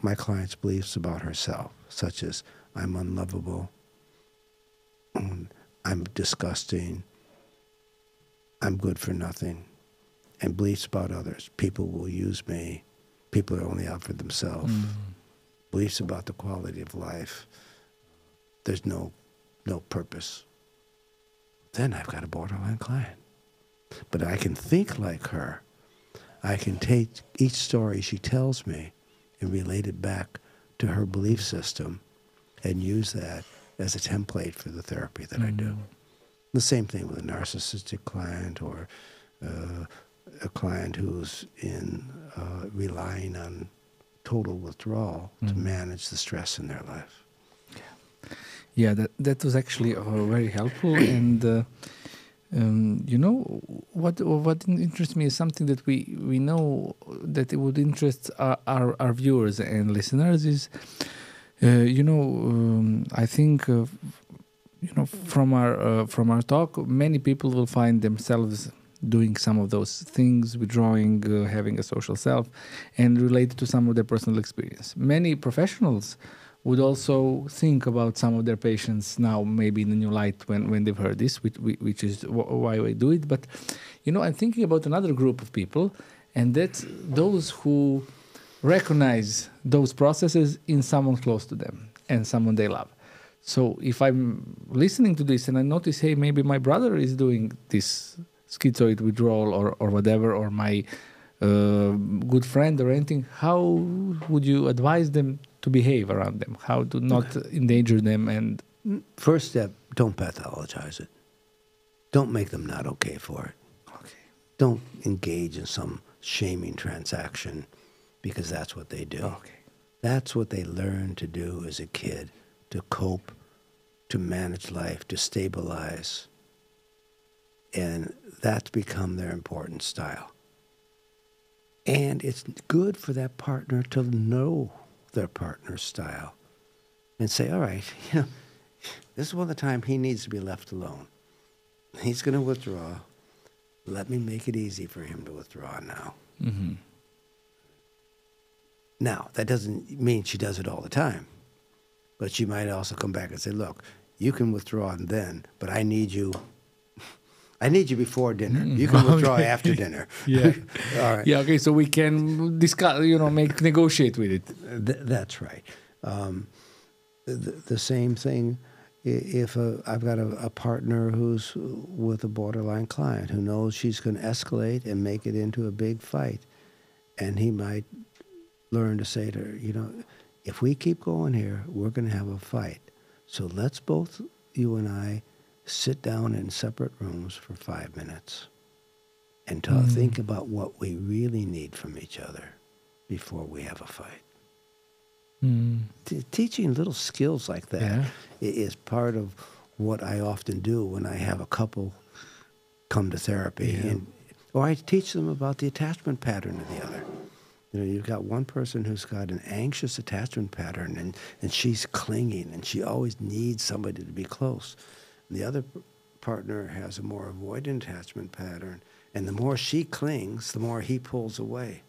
my client's beliefs about herself, such as I'm unlovable, I'm disgusting, I'm good for nothing, and beliefs about others. People will use me. People are only out for themselves. Beliefs about the quality of life. There's no purpose. Then I've got a borderline client. But I can think like her. I can take each story she tells me and relate it back to her belief system and use that as a template for the therapy that I do. The same thing with a narcissistic client or a client who's relying on total withdrawal to manage the stress in their life. Yeah, that was actually very helpful. And what interests me is something that we know that it would interest our viewers and listeners is, I think, from our talk, many people will find themselves doing some of those things, withdrawing, having a social self, and related to some of their personal experience. Many professionals would also think about some of their patients now, maybe in a new light when they've heard this, which is why we do it. But, I'm thinking about another group of people, and that's those who recognize those processes in someone close to them and someone they love. So if I'm listening to this and I notice, hey, maybe my brother is doing this schizoid withdrawal or whatever, or my good friend or anything, how would you advise them to behave around them? How to not endanger them? And first step, don't pathologize it. Don't make them not okay for it. Okay. Don't engage in some shaming transaction because that's what they do. Okay. That's what they learn to do as a kid, to cope, to manage life, to stabilize. And that's become their important style. And it's good for that partner to know their partner's style and say, all right, this is one of the time he needs to be left alone. He's going to withdraw. Let me make it easy for him to withdraw now. Mm-hmm. Now, that doesn't mean she does it all the time. But she might also come back and say, look, you can withdraw then, but I need you before dinner. You can withdraw after dinner. Yeah. All right. Yeah, okay, so we can discuss, negotiate with it. That's right. The same thing if I've got a partner who's with a borderline client who knows she's going to escalate and make it into a big fight. And he might learn to say to her, if we keep going here, we're going to have a fight. So let's both, you and I, sit down in separate rooms for 5 minutes and think about what we really need from each other before we have a fight. Teaching little skills like that is part of what I often do when I have a couple come to therapy. Or I teach them about the attachment pattern of the other. You've got one person who's got an anxious attachment pattern and she's clinging and she always needs somebody to be close. The other partner has a more avoidant attachment pattern, and the more she clings, the more he pulls away.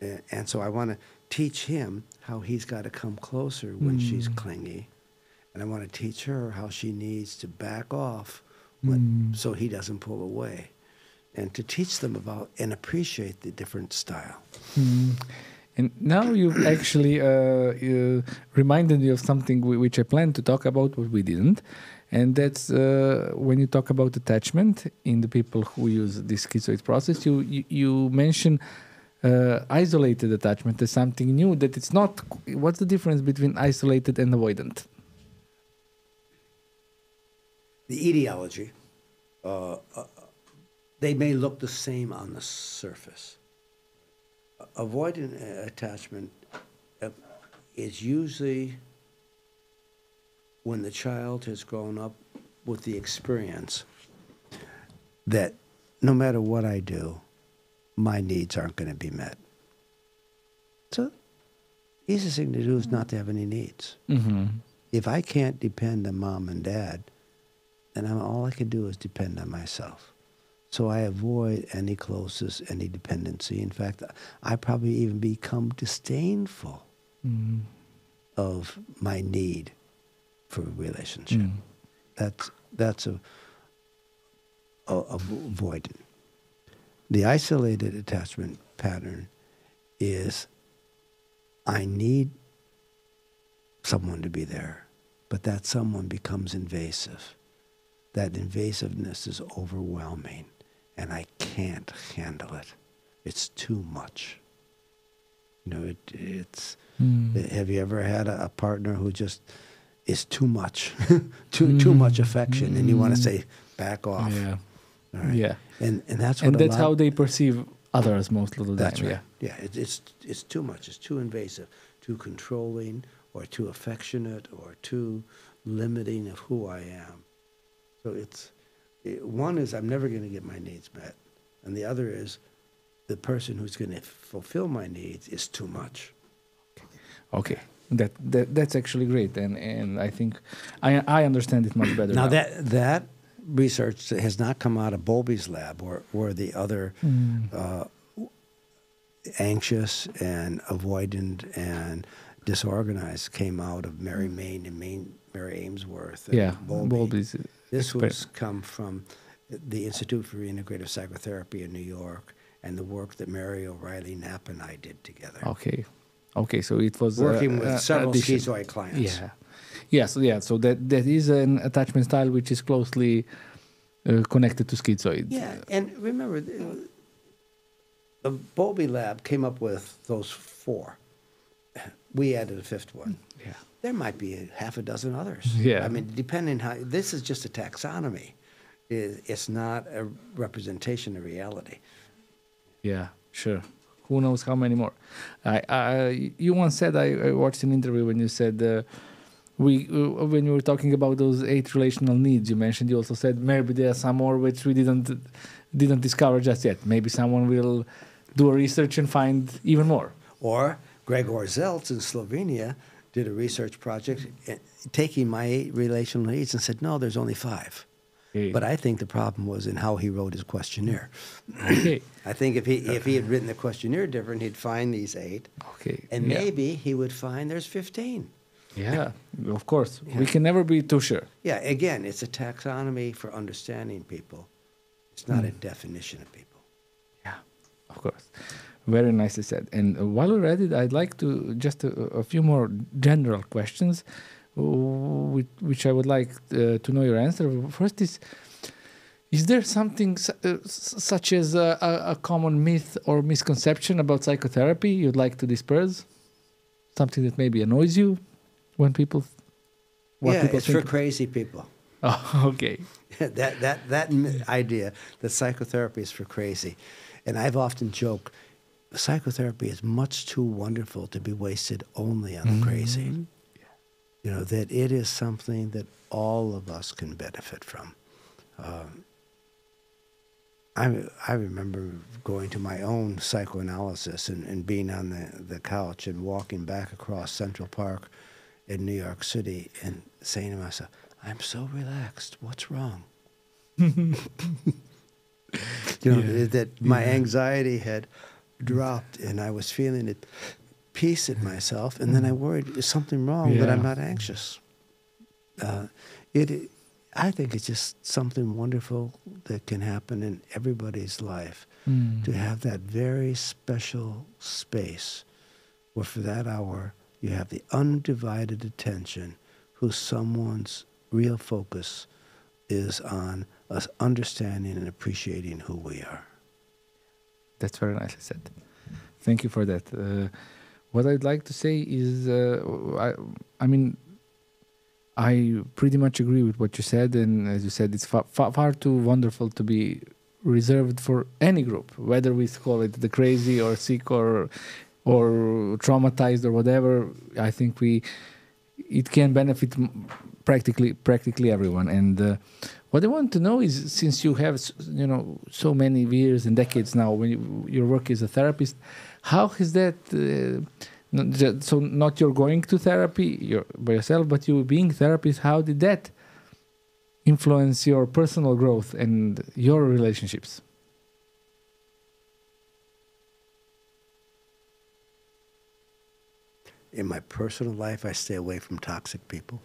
And so I want to teach him how he's got to come closer when she's clingy, and I want to teach her how she needs to back off so he doesn't pull away, and to teach them about and appreciate the different style. And now you've actually reminded me of something which I planned to talk about, but we didn't. And that's when you talk about attachment in the people who use this schizoid process, you mention isolated attachment as something new, that it's not. What's the difference between isolated and avoidant? The etiology, they may look the same on the surface. Avoidant attachment is usually when the child has grown up with the experience that no matter what I do, my needs aren't going to be met. So the easiest thing to do is not to have any needs. Mm-hmm. If I can't depend on mom and dad, then all I can do is depend on myself. So I avoid any closeness, any dependency. In fact, I probably even become disdainful of my need for a relationship. That's a avoidant. The isolated attachment pattern is I need someone to be there, but that someone becomes invasive. that invasiveness is overwhelming, and I can't handle it. It's too much. You know, it's. Have you ever had a partner who just is too much, too much affection, and you want to say, back off? Yeah. All right? Yeah. And that's what. And that's how they perceive others most of the time. That's right. Yeah. Yeah. It's too much. It's too invasive, too controlling, or too affectionate, or too limiting of who I am. So one is I'm never going to get my needs met, and the other is the person who's going to fulfill my needs is too much. Okay, that's actually great, and I think I understand it much better now. That research has not come out of Bowlby's lab, where the other anxious and avoidant and disorganized came out of Mary Main and Mary Ainsworth. And Bowlby's. This was come from the Institute for Integrative Psychotherapy in New York, and the work that Mary O'Reilly Knapp and I did together. Okay, so it was working with several schizoid clients. So that is an attachment style which is closely connected to schizoid. Yeah, and remember, the Bowlby lab came up with those 4. We added a 5th one. Yeah. There might be half a dozen others. Yeah. I mean, depending how, this is just a taxonomy. It's not a representation of reality. Yeah, sure. Who knows how many more? You once said, I watched an interview when you said, when you were talking about those 8 relational needs, you mentioned, you also said maybe there are some more which we didn't discover just yet. Maybe someone will do a research and find even more. Or Gregor Zeltz in Slovenia did a research project taking my 8 relational needs and said, no, there's only 5. Okay. But I think the problem was in how he wrote his questionnaire. Okay. I think if he had written the questionnaire different, he'd find these 8. Okay. And maybe he would find there's 15. Yeah, of course. Yeah. We can never be too sure. Yeah, again, it's a taxonomy for understanding people. It's not a definition of people. Yeah, of course. Very nicely said. And while we're at it, I'd like to just a few more general questions, which I would like to know your answer. First is there something such as a common myth or misconception about psychotherapy you'd like to disperse? Something that maybe annoys you when people... It's for crazy people. Oh, okay. that idea that psychotherapy is for crazy. And I've often joked, psychotherapy is much too wonderful to be wasted only on the crazy. Yeah. You know, that it is something that all of us can benefit from. I remember going to my own psychoanalysis and being on the couch and walking back across Central Park in New York City and saying to myself, I'm so relaxed. What's wrong? That my anxiety had dropped and I was feeling at peace in myself. And then I worried, is something wrong that I'm not anxious? I think it's just something wonderful that can happen in everybody's life to have that very special space where for that hour you have the undivided attention who someone's real focus is on us understanding and appreciating who we are. That's very nicely said. Thank you for that. What I'd like to say is, I pretty much agree with what you said, and as you said, it's far too wonderful to be reserved for any group, whether we call it the crazy or sick or traumatized or whatever. I think it can benefit practically everyone. And what I want to know is, since you have so many years and decades now when your work as a therapist, how has that? So not you're going to therapy by yourself, but you being therapist, how did that influence your personal growth and your relationships? In my personal life, I stay away from toxic people.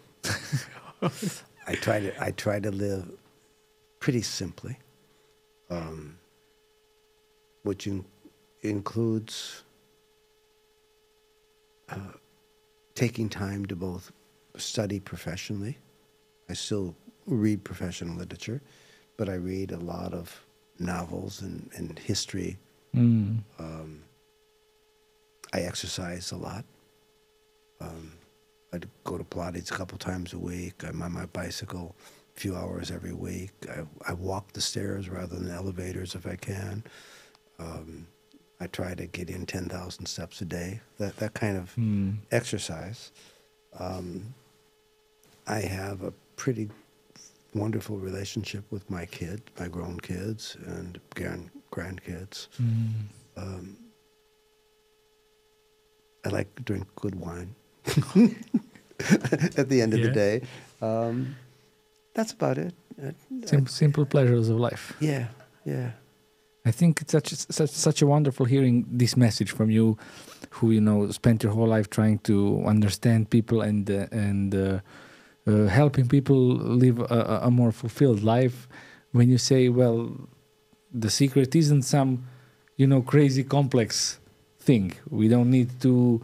I try to live pretty simply, which includes taking time to both study professionally. I still read professional literature, but I read a lot of novels and history. I exercise a lot. I go to Pilates a couple times a week. I'm on my bicycle a few hours every week. I walk the stairs rather than elevators if I can. I try to get in 10,000 steps a day. That kind of exercise. I have a pretty wonderful relationship with my kids, my grown kids and grandkids. I like to drink good wine at the end of the day. That's about it. Simple pleasures of life. Yeah. I think it's such a wonderful hearing this message from you, who spent your whole life trying to understand people and helping people live a more fulfilled life. When you say, well, the secret isn't some crazy complex thing. We don't need to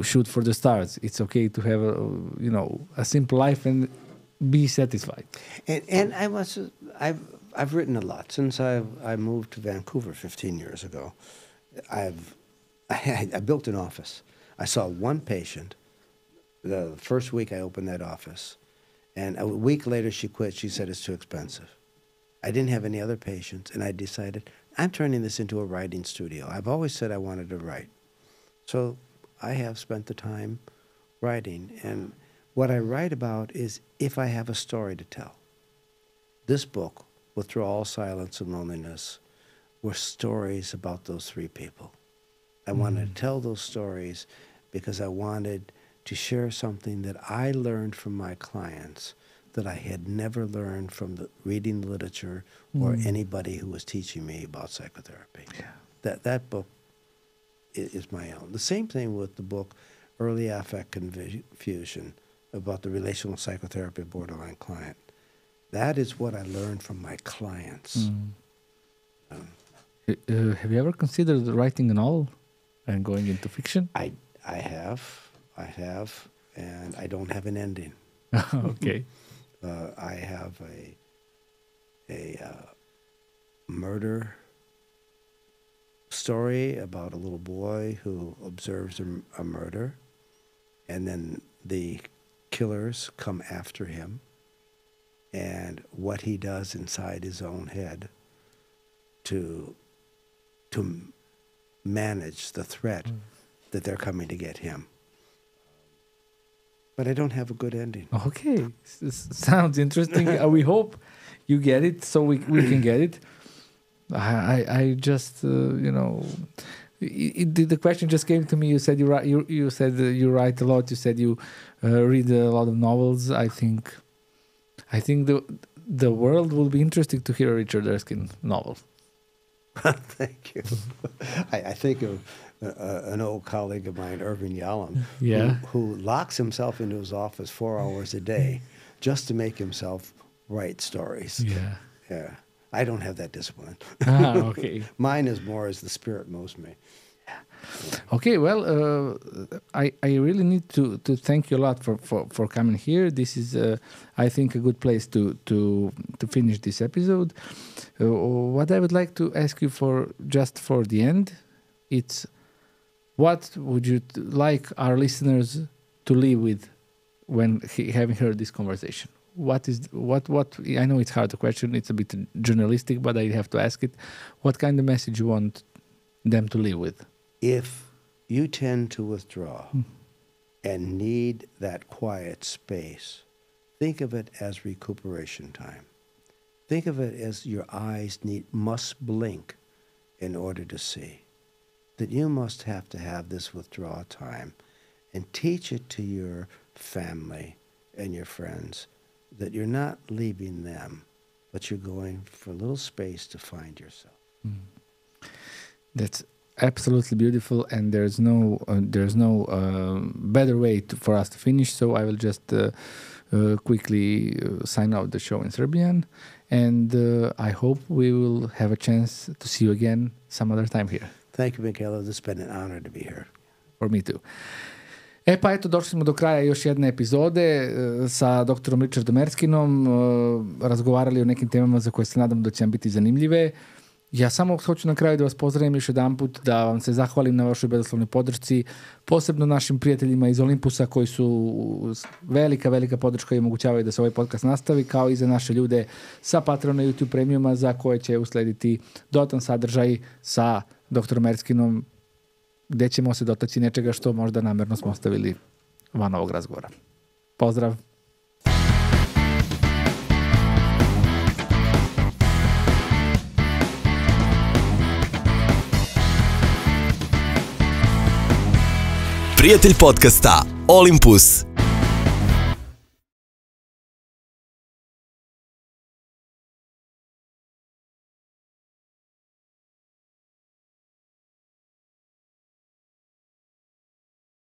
shoot for the stars. It's okay to have a simple life and be satisfied. And I've written a lot since I moved to Vancouver 15 years ago. I built an office. I saw one patient. The first week I opened that office, and a week later she quit. She said it's too expensive. I didn't have any other patients, and I decided I'm turning this into a writing studio. I've always said I wanted to write. So I have spent the time writing, and what I write about is if I have a story to tell. This book, Withdrawal, Silence, and Loneliness, were stories about those three people. I wanted to tell those stories because I wanted to share something that I learned from my clients that I had never learned from reading literature or anybody who was teaching me about psychotherapy. Yeah. That book is my own. The same thing with the book Early Affect Confusion, about the relational psychotherapy borderline client. That is what I learned from my clients. Have you ever considered writing a novel and going into fiction? I have, and I don't have an ending. Okay. I have a murder story about a little boy who observes a murder, and then the killers come after him, and what he does inside his own head to manage the threat that they're coming to get him. But I don't have a good ending. Okay. Sounds interesting. We hope you get it so we can get it. I just, the question just came to me. You said you said you write a lot. You said you read a lot of novels. I think the world will be interesting to hear a Ričarda Erskina novel. Thank you. I think of an old colleague of mine, Irving Yalom, who locks himself into his office 4 hours a day just to make himself write stories. Yeah. I don't have that discipline. Okay. Mine is more as the spirit moves me. Okay, well, I really need to thank you a lot for coming here. This is, I think, a good place to finish this episode. What I would like to ask you for the end, it's what would you like our listeners to leave with when having heard this conversation? What I know it's hard to question, it's a bit journalistic, but I have to ask it. What kind of message you want them to live with? If you tend to withdraw and need that quiet space, think of it as recuperation time. Think of it as your eyes must blink in order to see. That you must have to have this withdrawal time and teach it to your family and your friends that you're not leaving them, but you're going for a little space to find yourself. That's absolutely beautiful, and there's no better way for us to finish. So I will just quickly sign out the show in Serbian, and I hope we will have a chance to see you again some other time here. Thank you, Mihailo. It's been an honor to be here. For me too. Pa eto, došli smo do kraja još jedne epizode sa doktorom Ričardom Erskinom, razgovarali o nekim temama za koje se nadam da će vam biti zanimljive. Ja samo hoću na kraju da vas pozdravim još jedan put, da vam se zahvalim na vašoj bezuslovnoj podršci, posebno našim prijateljima iz Olympusa koji su velika podrška i omogućavaju da se ovaj podcast nastavi, kao i za naše ljude sa Patreona i YouTube premiuma za koje će uslediti dodatan sadržaj sa doktorom Erskinom, gde ćemo se dotaći nečega što možda namerno smo ostavili van ovog razgovora. Pozdrav! Prijatelj podkasta Olympus.